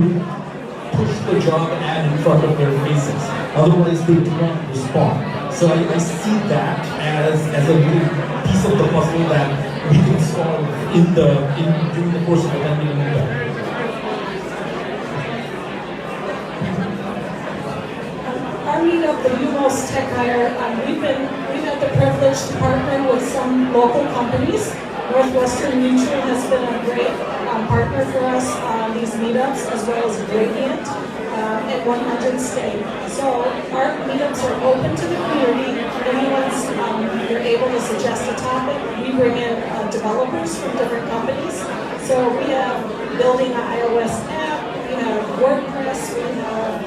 push the job ad in front of their faces. Otherwise, they do not respond. So I see that as a little piece of the puzzle that we can solve during the course of attending a meetup. Our meetup, the UMOS Tech Hire, we've had the privilege to partner with some local companies. Northwestern Mutual has been a great partner for us on these meetups, as well as Gradient at 100 State. So our meetups are open to the community. You're able to suggest a topic. We bring in developers from different companies. So we have building an iOS app, we have WordPress, we have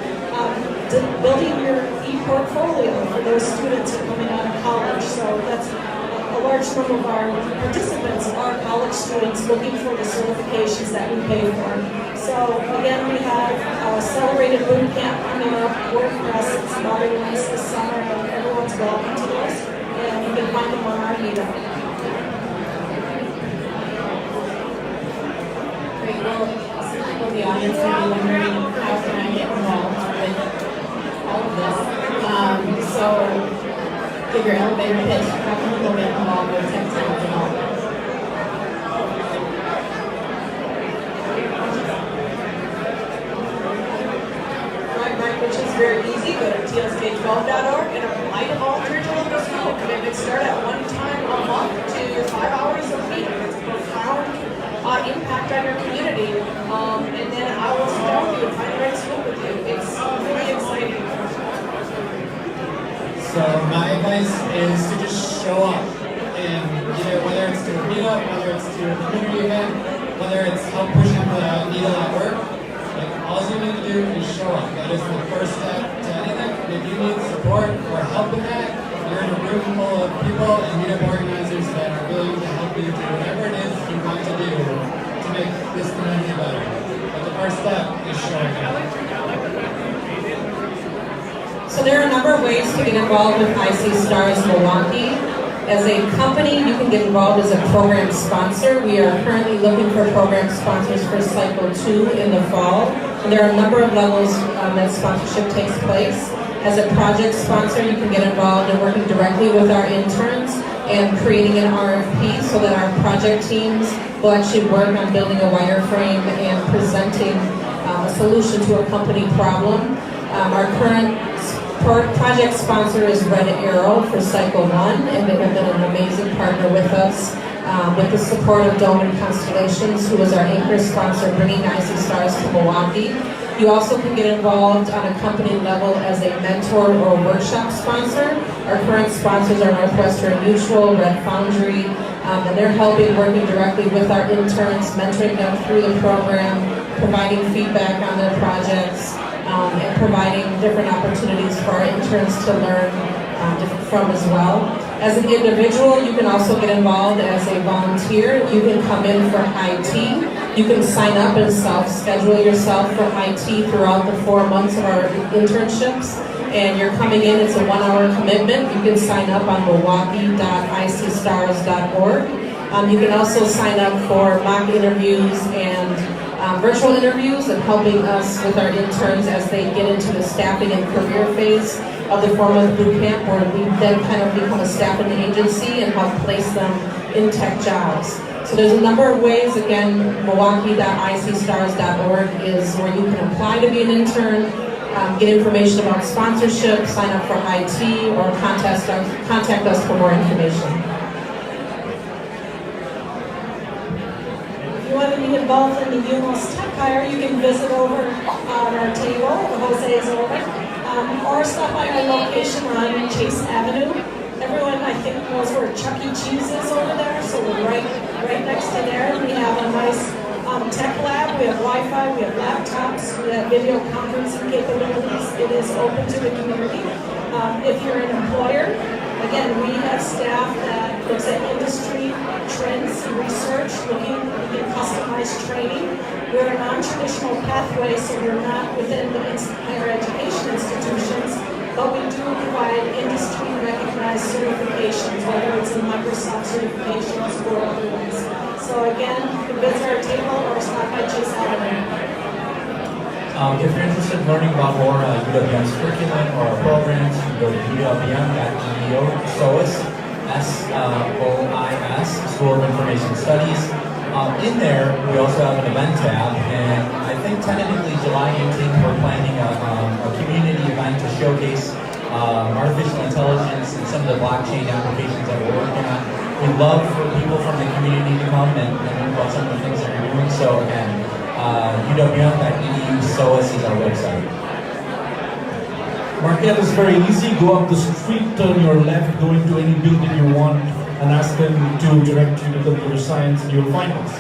building your e-portfolio for those students who are coming out of college. So that's a large number of our participants are college students looking for the certifications that we pay for. So again, we have accelerated boot camp coming up, WordPress, it's another ones this summer, and everyone's welcome to those. And you can find them on our meetup. Great. Well, some people in the audience may be wondering, how can I get involved with all of this? So, give your elevator pitch. How can people get involved with tech talent development? find mine, which is very easy. Go to tlsk12.org and apply to volunteer to local school. Commitments start at one time a month to 5 hours a week. It's a profound impact on your community. And then I will sit down with you and find the right school with you. It's really exciting. So my advice is to just show up, and either whether it's to a meetup, whether it's to a community event, whether it's help pushing the needle at work, like all you need to do is show up. That is the first step to anything. If you need support or help with that, you're in a room full of people and meetup organizers that are willing to help you do whatever it is you want to do to make this community better. But the first step is showing up. So there are a number of ways to get involved with IC Stars Milwaukee. As a company, you can get involved as a program sponsor. We are currently looking for program sponsors for Cycle 2 in the fall. And there are a number of levels that sponsorship takes place. As a project sponsor, you can get involved in working directly with our interns and creating an RFP so that our project teams will actually work on building a wireframe and presenting a solution to a company problem. Our current project sponsor is Red Arrow for Cycle 1, and they have been an amazing partner with us. With the support of Dome and Constellations, who is our anchor sponsor, bringing IC Stars to Milwaukee. You also can get involved on a company level as a mentor or workshop sponsor. Our current sponsors are Northwestern Mutual, Red Foundry, and they're helping, working directly with our interns, mentoring them through the program, providing feedback on their projects, and providing different opportunities for our interns to learn from as well. As an individual, you can also get involved as a volunteer. You can come in for high tea. You can sign up and self-schedule yourself for high tea throughout the 4 months of our internships. And you're coming in, it's a 1-hour commitment. You can sign up on milwaukee.icstars.org. You can also sign up for mock interviews and virtual interviews and helping us with our interns as they get into the staffing and career phase of the 4-month boot camp, where we then kind of become a staffing agency and help place them in tech jobs. So there's a number of ways. Again, milwaukee.icstars.org is where you can apply to be an intern, get information about sponsorship, sign up for IT, or contact us for more information. If you want to be involved in the UMOS Tech Hire, you can visit over on our table. Jose is over. Or stop by our location on Chase Avenue. Everyone, I think, knows where Chuck E. Cheese is over there, so we're right next to there. We have a nice tech lab. We have Wi-Fi. We have laptops. We have video conferencing capabilities. It is open to the community. If you're an employer, again, we have staff that looks at industry trends, research, looking at customized training. We're a non-traditional pathway, so we're not within the higher education institutions, but we do provide industry-recognized certifications, whether it's in Microsoft certifications or otherwise. So again, you can visit our table or stop by Chase Avenue. If you're interested in learning about more UWM's curriculum or our programs, you can go to uwm.edu, SOIS, SOIS, School of Information Studies. In there, we also have an event tab, and I think tentatively July 18th, we're planning a community event to showcase artificial intelligence and some of the blockchain applications that we're working on. We'd love for people from the community to come and learn about some of the things that we're doing. So again, uwm.edu, SOIS is our website. Marquette is very easy. Go up the street, turn your left, go into any building you want, and ask them to direct you to computer science, and you'll find us.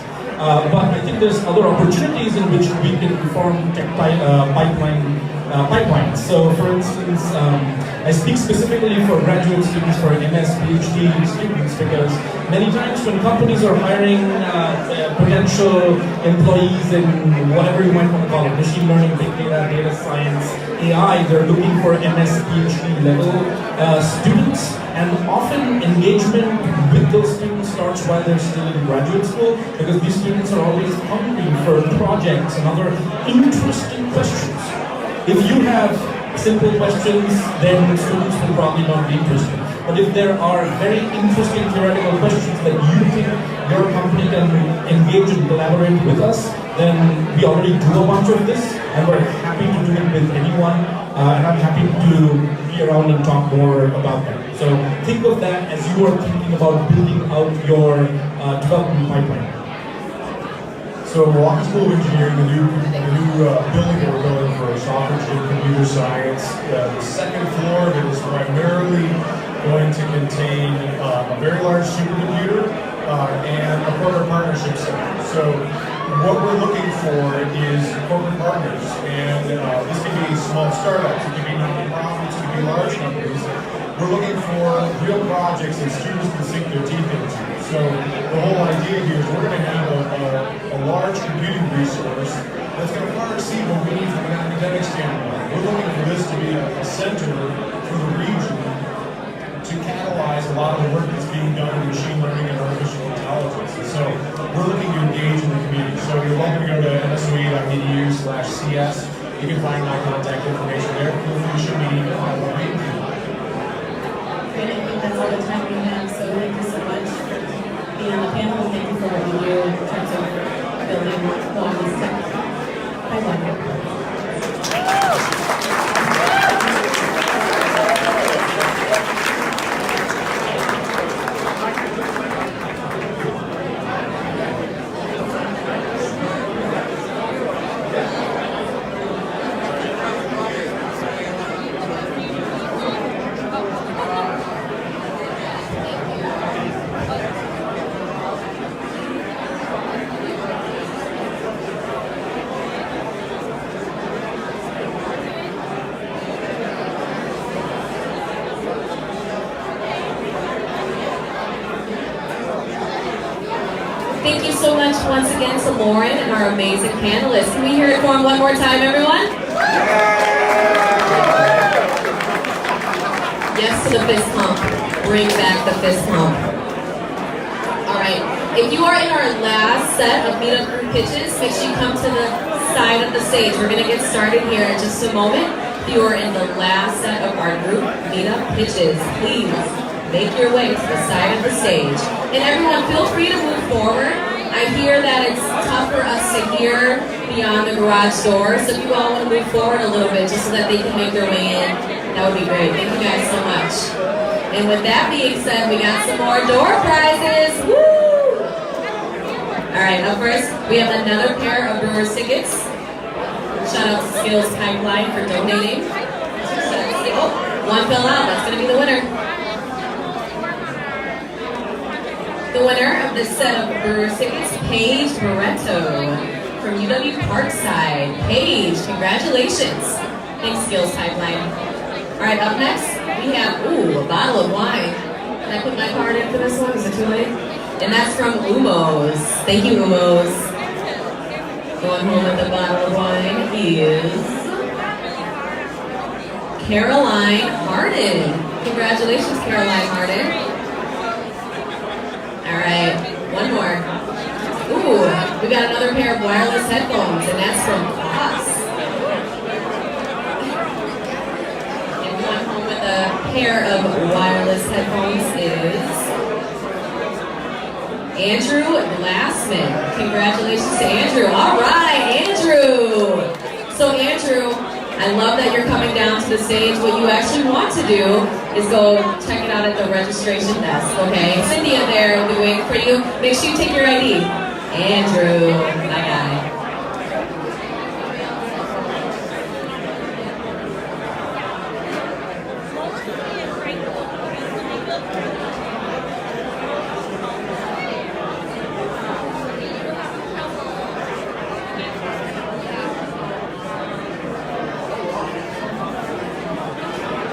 But I think there's other opportunities in which we can form tech pipelines. So, for instance, I speak specifically for graduate students, for MS, PhD students, because many times when companies are hiring potential employees in whatever you might want to call it, machine learning, big data, data science, AI, they're looking for MS, PhD level students, and often engagement with those students starts while they're still in graduate school, because these students are always hungry for projects and other interesting questions. If you have simple questions, then students will probably not be interested. But if there are very interesting theoretical questions that you think your company can engage and collaborate with us, then we already do a bunch of this, and we're happy to do it with anyone, and I'm happy to be around and talk more about that. So think of that as you are thinking about building out your development pipeline. So Milwaukee School of Engineering, the new building that we're building for software engineering, computer science, the second floor of it is primarily going to contain a very large supercomputer and a corporate partnership center. So what we're looking for is corporate partners, and this could be small startups, it could be non-profits, it could be large companies. We're looking for real projects that students can sink their teeth into. So the whole idea here is we're going to have a large computing resource that's going to far exceed what we need from an academic standpoint. We're looking for this to be a center for the region to catalyze a lot of the work that's being done in machine learning and artificial intelligence. And so we're looking to engage in the community. So you're welcome to go to msoe.edu/CS. You can find my contact information there. Feel free to shoot me an email. I will read it. I think that's all the time we have, so thank you so much for being on the panel. Thank you for what you do in terms of building Milwaukee's tech pipeline. Thank you so much once again to Lauren and our amazing panelists. Can we hear it for them one more time, everyone? Yes to the fist pump. Bring back the fist pump. All right. If you are in our last set of meetup group pitches, make sure you come to the side of the stage. We're going to get started here in just a moment. If you are in the last set of our group meetup pitches, please make your way to the side of the stage. And everyone, feel free to move forward. I hear that it's tough for us to hear beyond the garage door, so if you all want to move forward a little bit just so that they can make their way in, that would be great. Thank you guys so much. And with that being said, we got some more door prizes. Woo! All right, up first, we have another pair of Brewers tickets. Shout out to Skills Pipeline for donating. Oh, one fell out. That's going to be the winner. The winner of this set of Brewers tickets, Paige Barreto from UW Parkside. Paige, congratulations. Thanks, Skills Pipeline. All right, up next, we have, a bottle of wine. Can I put my card in for this one? Is it too late? And that's from Umos. Thank you, Umos. Going home with a bottle of wine is Caroline Harden. Congratulations, Caroline Harden. All right, one more. We got another pair of wireless headphones, and that's from Fox. And going home with a pair of wireless headphones is Andrew Glassman. Congratulations to Andrew. All right, Andrew. So Andrew, I love that you're coming down to the stage. What you actually want to do is go check it out at the registration desk, okay? Cynthia there will be waiting for you. Make sure you take your ID. Andrew, my guy.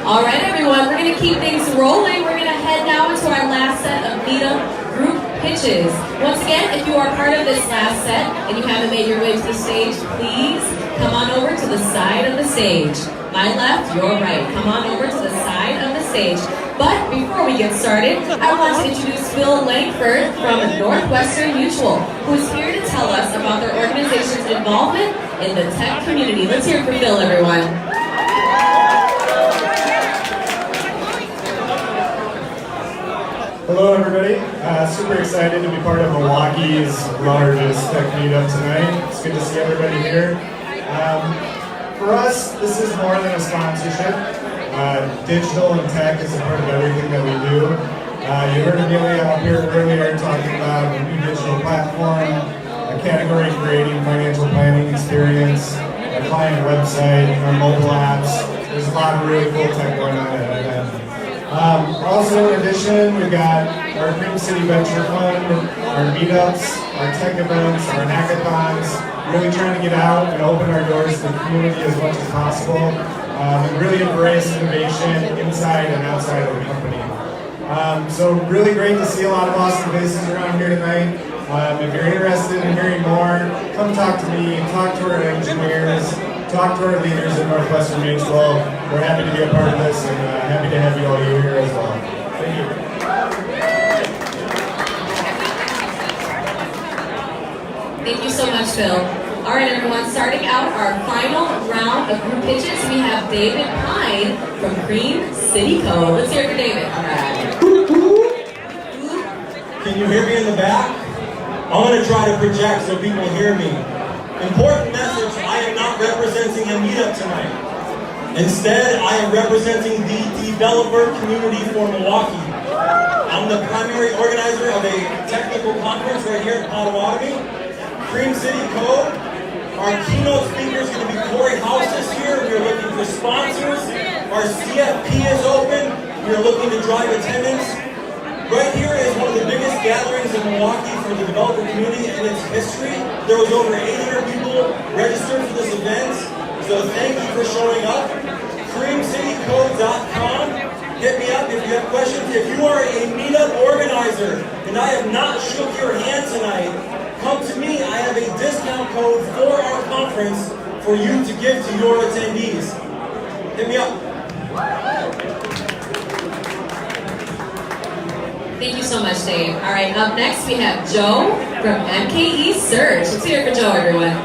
All right, everyone, we're going to keep things rolling. We're going to head now into our last set of meetup group pitches. Once again, if you are part of this last set and you haven't made your way to the stage, please come on over to the side of the stage. My left, your right. Come on over to the side of the stage. But before we get started, I want to introduce Phil Langford from Northwestern Mutual, who is here to tell us about their organization's involvement in the tech community. Let's hear it for Phil, everyone. super excited to be part of Milwaukee's largest tech meetup tonight. It's good to see everybody here. For us, this is more than a sponsorship. Digital and tech is a part of everything that we do. You heard Amelia up here earlier talking about a new digital platform, a category creating financial planning experience, a client website, our mobile apps. There's a lot of really cool tech going on at that. Also, in addition, we've got our Cream City Venture Fund, our meetups, our tech events, our hackathons, really trying to get out and open our doors to the community as much as possible, and really embrace innovation inside and outside of the company. So really great to see a lot of awesome faces around here tonight. If you're interested in hearing more, come talk to me, talk to our engineers, talk to our leaders in Northwestern Maidsville. We're happy to be a part of this and happy to have you all here as well. Thank you. Thank you so much, Phil. All right, everyone, starting out our final round of group pitches, we have David Pine from Cream City Co. Let's hear it for David. All right. Can you hear me in the back? I'm going to try to project so people hear me. Important message, I am not representing a meetup tonight. Instead, I am representing the developer community for Milwaukee. I'm the primary organizer of a technical conference right here in Potawatomi. Cream City Co. Our keynote speaker is going to be Corey House this year. We are looking for sponsors. Our CFP is open. We are looking to drive attendance. Right here is one of the biggest gatherings in Milwaukee for the developer community in its history. There was over 800 people registered for this event, so thank you for showing up. CreamCityCo.com. Hit me up if you have questions. If you are a meetup organizer and I have not shook your hand tonight, come to me. I have a discount code for our conference for you to give to your attendees. Hit me up. Thank you so much, Dave. All right, up next we have Joe from MKE Search. Let's hear it for Joe, everyone.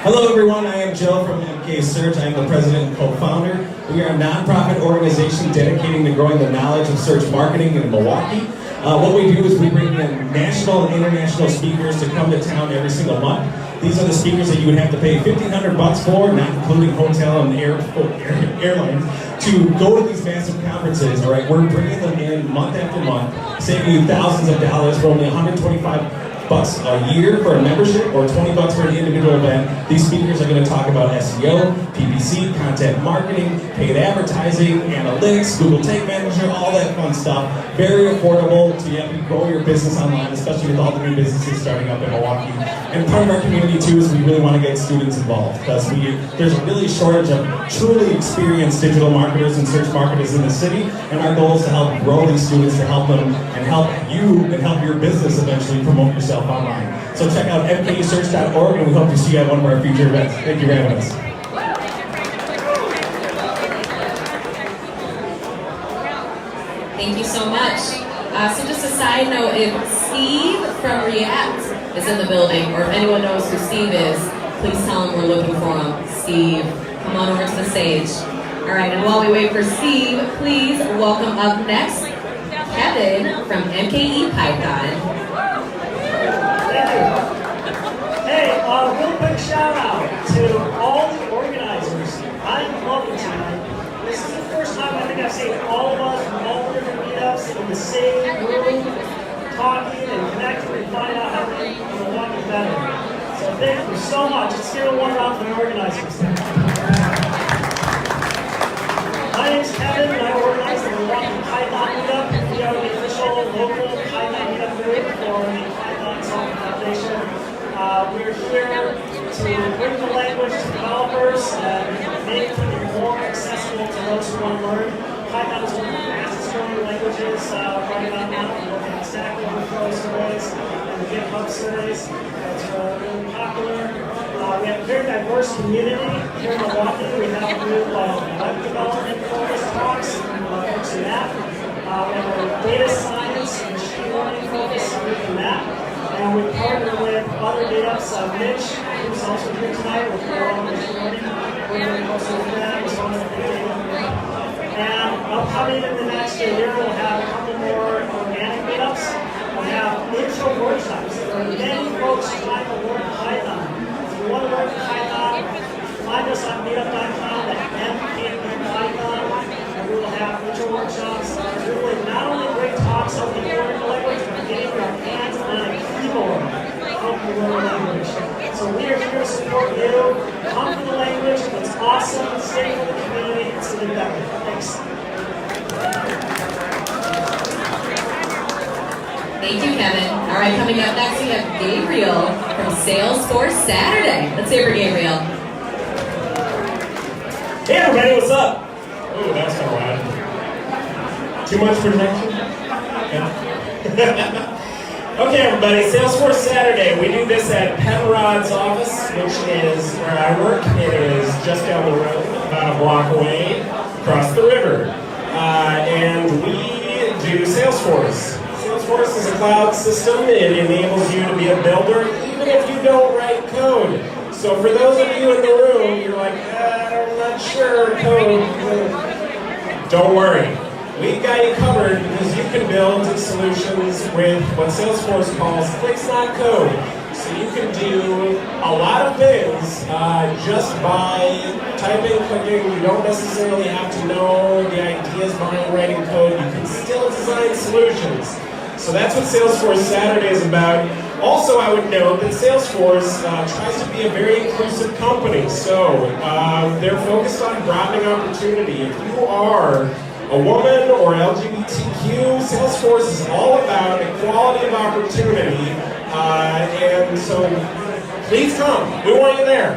Hello, everyone. I am Joe from MKE Search. I am the president and co-founder. We are a nonprofit organization dedicating to growing the knowledge of search marketing in Milwaukee. What we do is we bring in national and international speakers to come to town every single month. These are the speakers that you would have to pay $1,500 for, not including hotel and airlines, to go to these massive conferences. All right, we're bringing them in month after month, saving you thousands of dollars for only $125 a year for a membership or $20 for an individual event. These speakers are going to talk about SEO, PPC, content marketing, paid advertising, analytics, Google Tag Manager, all that fun stuff. Very affordable to help you grow your business online, especially with all the new businesses starting up in Milwaukee. And part of our community too is we really want to get students involved because there's a really shortage of truly experienced digital marketers and search marketers in the city, and our goal is to help grow these students, to help them and help you and help your business eventually promote yourself online. So check out mkesearch.org and we hope to see you at one of our future events. Thank you for having us. Thank you so much. So just a side note, if Steve from React is in the building, or if anyone knows who Steve is, please tell him we're looking for him. Steve, come on over to the stage. All right, and while we wait for Steve, please welcome up next, Kevin from MKE Python. Hey, real quick shout out to all the organizers. I'm loving tonight. This is the first time I think I've seen all of us from all the different meetups in the same room, talking and connecting and finding out how to make Milwaukee better. So thank you so much. Let's give it one round for the organizers. My name's Kevin and I organize the Milwaukee Python meetup. We are the official local Python meetup group for the Python Consulting Foundation. We're here to bring the language to developers and make it more accessible to those who want to learn. Python is one of the fastest growing languages right about now. We're looking at Stack Overflow surveys and the GitHub surveys. It's really popular. We have a very diverse community here in Milwaukee. We have a new web development focused talks, folks in that. We have a data science and machine learning focused group in that. And we partner with other meetups. Mitch, who's also here tonight with Oral Machine Learning. We're very close with that. He's one of the big data. And upcoming in the next year, we'll have a couple more organic meetups. intro workshops. There are many folks trying to learn Python. If you want to learn Python, find us on meetup.com at MKB-Python, and we will have intro workshops. We will not only bring talks on the learning language, but getting your hands on a keyboard. Help you learn the language. So we are here to support you. Come for the language. It's awesome. Stay for the community. It's going to be better. Thanks. Thank you, Kevin. All right, coming up next, we have Gabriel from Salesforce Saturday. Let's hear for Gabriel. Hey everybody, what's up? Ooh, that's kind of loud. Too much protection? Yeah. Okay everybody, Salesforce Saturday. We do this at Penrod's office, which is where I work. It is just down the road, about a block away, across the river. And we do Salesforce. Salesforce is a cloud system. It enables you to be a builder, even if you don't write code. So for those of you in the room, you're like, I'm not sure code. Don't worry. We've got you covered because you can build solutions with what Salesforce calls clicks not code. So you can do a lot of things just by typing, clicking. You don't necessarily have to know the ideas behind writing code. You can still design solutions. So that's what Salesforce Saturday is about. Also, I would note that Salesforce tries to be a very inclusive company. So they're focused on broadening opportunity. If you are a woman or LGBTQ, Salesforce is all about equality of opportunity. And so please come. We want you there.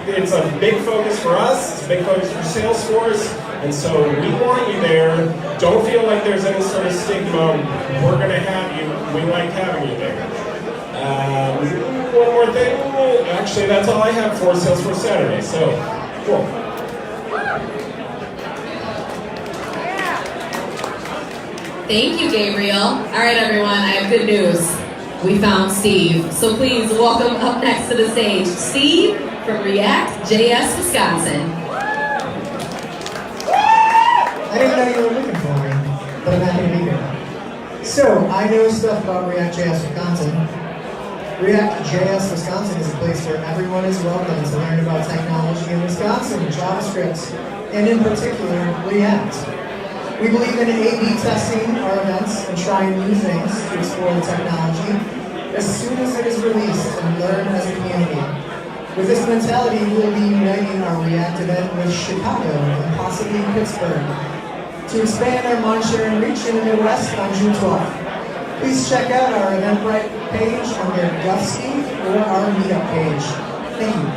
It's a big focus for us. It's a big focus for Salesforce. And so we want you there. Don't feel like there's any sort of stigma. We're going to have you. We like having you there. One more thing. Actually, that's all I have for Salesforce Saturday. So, cool. Thank you, Gabriel. All right, everyone, I have good news. We found Steve. So please welcome up next to the stage, Steve from React.js Wisconsin. I didn't know you were looking for me, but I'm happy to be here. So, I know stuff about React.js Wisconsin. React.js Wisconsin is a place where everyone is welcome to learn about technology in Wisconsin, JavaScript, and in particular, React. We believe in A/B testing our events and trying new things to explore the technology as soon as it is released and learn as a community. With this mentality, we will be uniting our React event with Chicago and possibly Pittsburgh to expand our mindshare and reach in the Midwest on June 12th. Please check out our Eventbrite page under Gusty or our Meetup page. Thank you.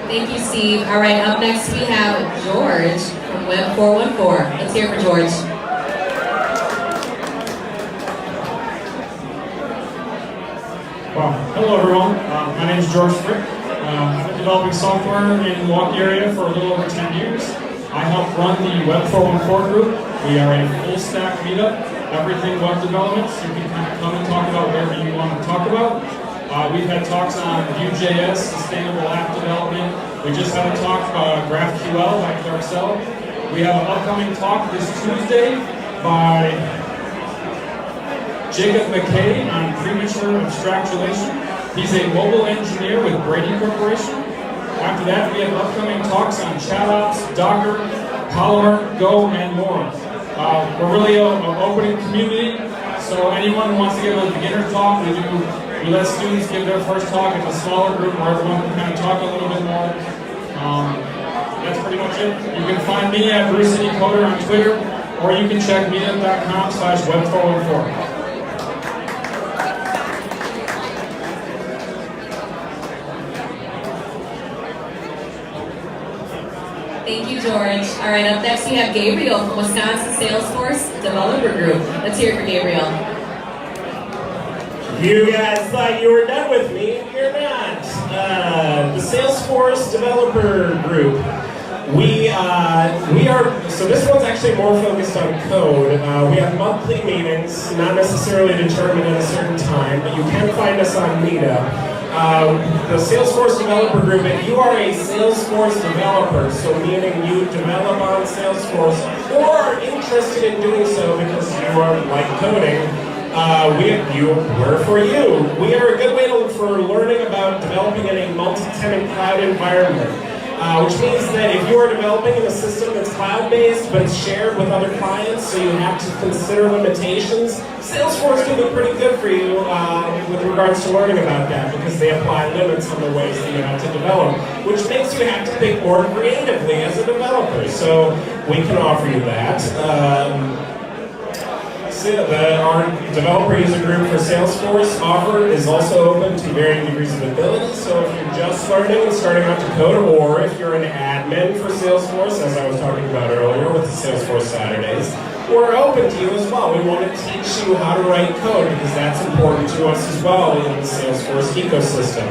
Thank you, Steve. All right, up next we have George from Web 414. Let's hear for George. Well, hello everyone. My name is George Frick. I've been developing software in the Milwaukee area for a little over 10 years. I help run the Web 414 group. We are a full stack meetup, everything web development, so you can kind of come and talk about whatever you want to talk about. We've had talks on Vue.js, sustainable app development. We just had a talk about GraphQL by Clarksell. We have an upcoming talk this Tuesday by Jacob McKay on premature abstractulation. He's a mobile engineer with Brady Corporation. After that, we have upcoming talks on ChatOps, Docker, Polymer, Go, and more. We're really an open community, so anyone who wants to give a beginner talk, we let students give their first talk in a smaller group where everyone can kind of talk a little bit more. That's pretty much it. You can find me at Bruce City Coder on Twitter, or you can check meetup.com/web414. Thank you, George. All right, up next we have Gabriel from Wisconsin Salesforce Developer Group. Let's hear it for Gabriel. You guys thought you were done with me. You're not. The Salesforce Developer Group. We are, so this one's actually more focused on code. We have monthly meetings, not necessarily determined at a certain time, but you can find us on Meetup. The Salesforce Developer Group, if you are a Salesforce developer, so meaning you develop on Salesforce, or are interested in doing so because you are like coding, we're for you. We are a good way for learning about developing in a multi-tenant cloud environment, which means that if you are developing in a system that's cloud-based but it's shared with other clients, so you have to consider limitations, Salesforce can be pretty good for you with regards to learning about that because they apply limits on the ways that you have to develop, which makes you have to think more creatively as a developer. So we can offer you that. Our developer user group for Salesforce offer is also open to varying degrees of ability. So if you're just learning and starting out to code, or if you're an admin for Salesforce, as I was talking about earlier with the Salesforce Saturdays, we're open to you as well. We want to teach you how to write code because that's important to us as well in the Salesforce ecosystem.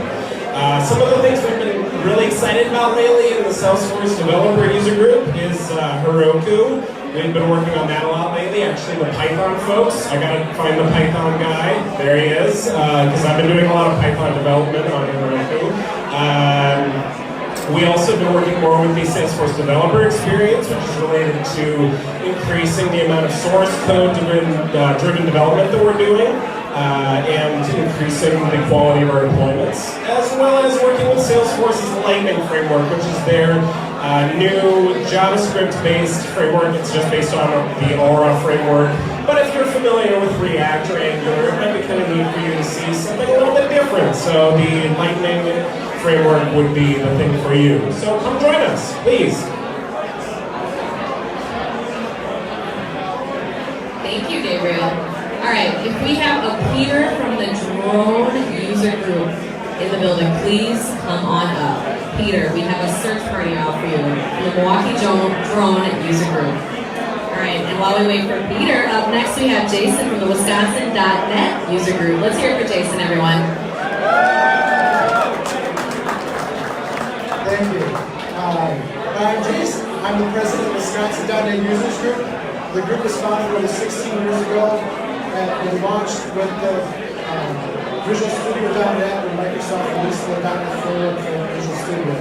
Some of the things we've been really excited about lately in the Salesforce developer user group is Heroku. We've been working on that a lot lately. Actually, the Python folks, I gotta find the Python guy. There he is, because I've been doing a lot of Python development on Heroku. We also been working more with the Salesforce developer experience, which is related to increasing the amount of source code driven development that we're doing, and increasing the quality of our deployments, as well as working with Salesforce's Lightning framework, which is their new JavaScript-based framework. It's just based on the Aura framework. But if you're familiar with React or Angular, it might be kind of neat for you to see something a little bit different. So the Lightning framework would be the thing for you. So come join us, please. Thank you, Gabriel. All right, if we have a Peter from the drone user group in the building, please come on up. Peter, we have a search party out for you from the Milwaukee Drone user group. All right, and while we wait for Peter, up next we have Jason from the Wisconsin.net user group. Let's hear it for Jason, everyone. Thank you. I'm Jason. I'm the president of the Wisconsin.net users group. The group was founded over 16 years ago and launched with the Visual Studio.net when Microsoft released the .NET framework for Visual Studio.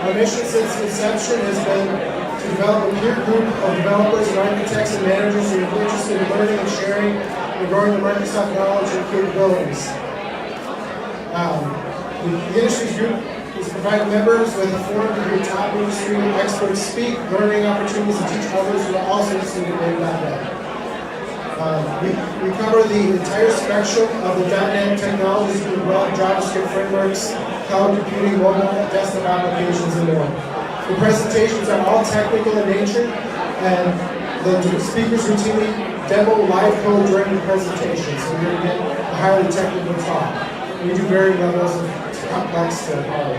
Our mission since inception has been to develop a peer group of developers and architects and managers who are interested in learning and sharing and growing the Microsoft knowledge and capabilities. The industry's group is providing members with a forum to hear top industry experts speak, learning opportunities, and teach others who are also interested in .NET. We cover the entire spectrum of the .NET technologies, including web, JavaScript frameworks, cloud computing, mobile, desktop applications, and more. The presentations are all technical in nature, and the speakers routinely demo live code during the presentation, so you're going to get a highly technical talk. We do varying levels of complex to hard.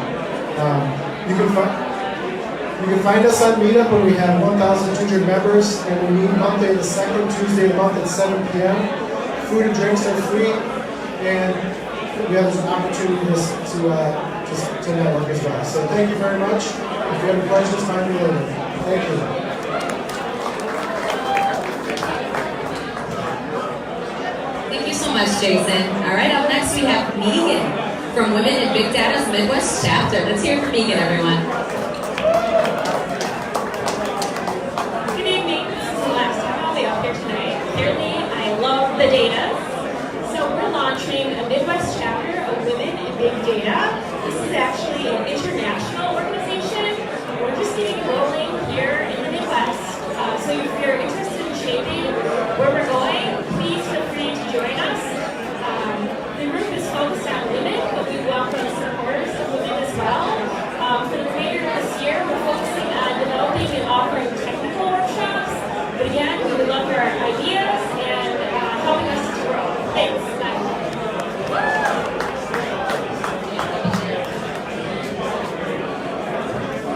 You can find us on Meetup when we have 1,200 members, and we meet monthly the second Tuesday of the month at 7 p.m. Food and drinks are free, and we have an opportunity to network as well. So thank you very much. If you have any questions, find me later. Thank you. Thank you so much, Jason. All right, up next we have Megan from Women in Big Data's Midwest chapter. Let's hear it from Megan, everyone. Good evening. This is the last time I'll be up here tonight. Clearly, I love the data. So we're launching a Midwest chapter of Women in Big Data. This is actually an international organization. We're just getting rolling here in the Midwest. So if you're interested in shaping where we're going, please feel free to join us. The group is focused on women, but we welcome supporters of women as well. For the remainder of this year, we're focusing on developing and offering technical workshops. But again, we would love your ideas and helping us to grow. Thanks. Bye.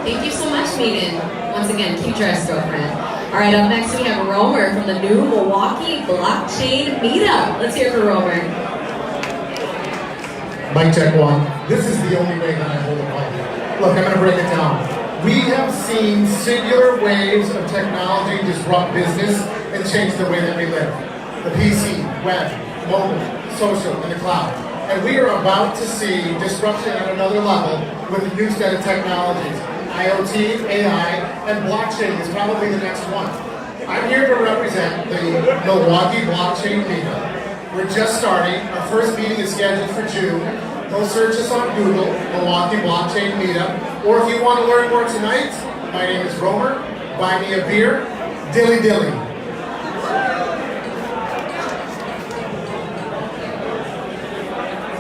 Thank you so much, Megan. Once again, keep dressed, girlfriend. All right, up next we have Romer from the new Milwaukee Blockchain Meetup. Let's hear it for Romer. Mic check one. This is the only way that I hold a mic. Look, I'm going to break it down. We have seen singular waves of technology disrupt business and change the way that we live. The PC, web, mobile, social, and the cloud. And we are about to see disruption at another level with a new set of technologies. IoT, AI, and blockchain is probably the next one. I'm here to represent the Milwaukee Blockchain Meetup. We're just starting. Our first meeting is scheduled for June. Go search us on Google, Milwaukee Blockchain Meetup. Or if you want to learn more tonight, my name is Romer. Buy me a beer. Dilly dilly.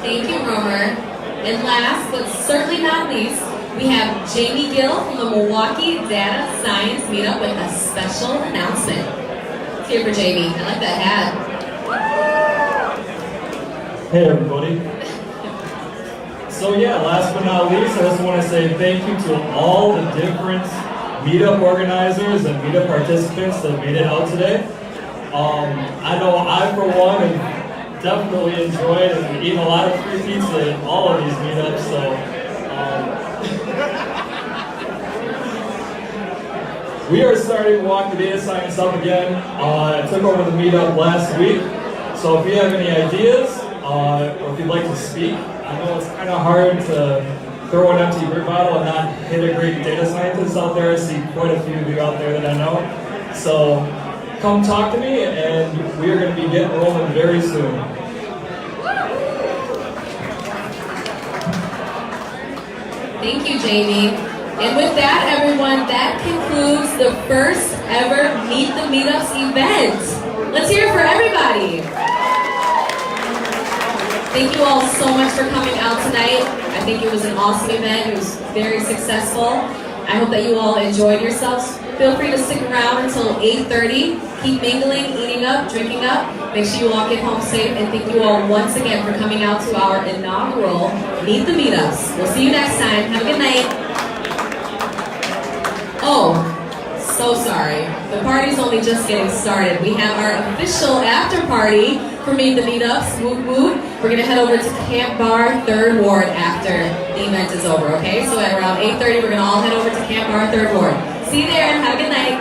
Thank you, Romer. And last, but certainly not least, we have Jamie Gill from the Milwaukee Data Science Meetup with a special announcement. Let's hear for Jamie. I like that hat. Hey everybody. So yeah, last but not least, I just want to say thank you to all the different meetup organizers and meetup participants that made it out today. I know I, for one, have definitely enjoyed and eaten a lot of free pizza in all of these meetups, so we are starting Milwaukee Data Science up again. I took over the meetup last week, so if you have any ideas, or if you'd like to speak, I know it's kind of hard to throw an empty beer bottle and not hit a great data scientist out there. I see quite a few of you out there that I know. So come talk to me, and we are going to be getting rolling very soon. Thank you, Jamie. And with that, everyone, that concludes the first ever Meet the Meetups event. Let's hear it for everybody. Thank you all so much for coming out tonight. I think it was an awesome event. It was very successful. I hope that you all enjoyed yourselves. Feel free to stick around until 8:30. Keep mingling, eating up, drinking up. Make sure you all get home safe. And thank you all once again for coming out to our inaugural Meet the Meetups. We'll see you next time. Have a good night. Oh, so sorry. The party's only just getting started. We have our official after party for Meet the Meetups. Woot woot. We're gonna head over to Camp Bar 3rd Ward after the event is over, okay? So at around 8:30, we're gonna all head over to Camp Bar 3rd Ward. See you there and have a good night.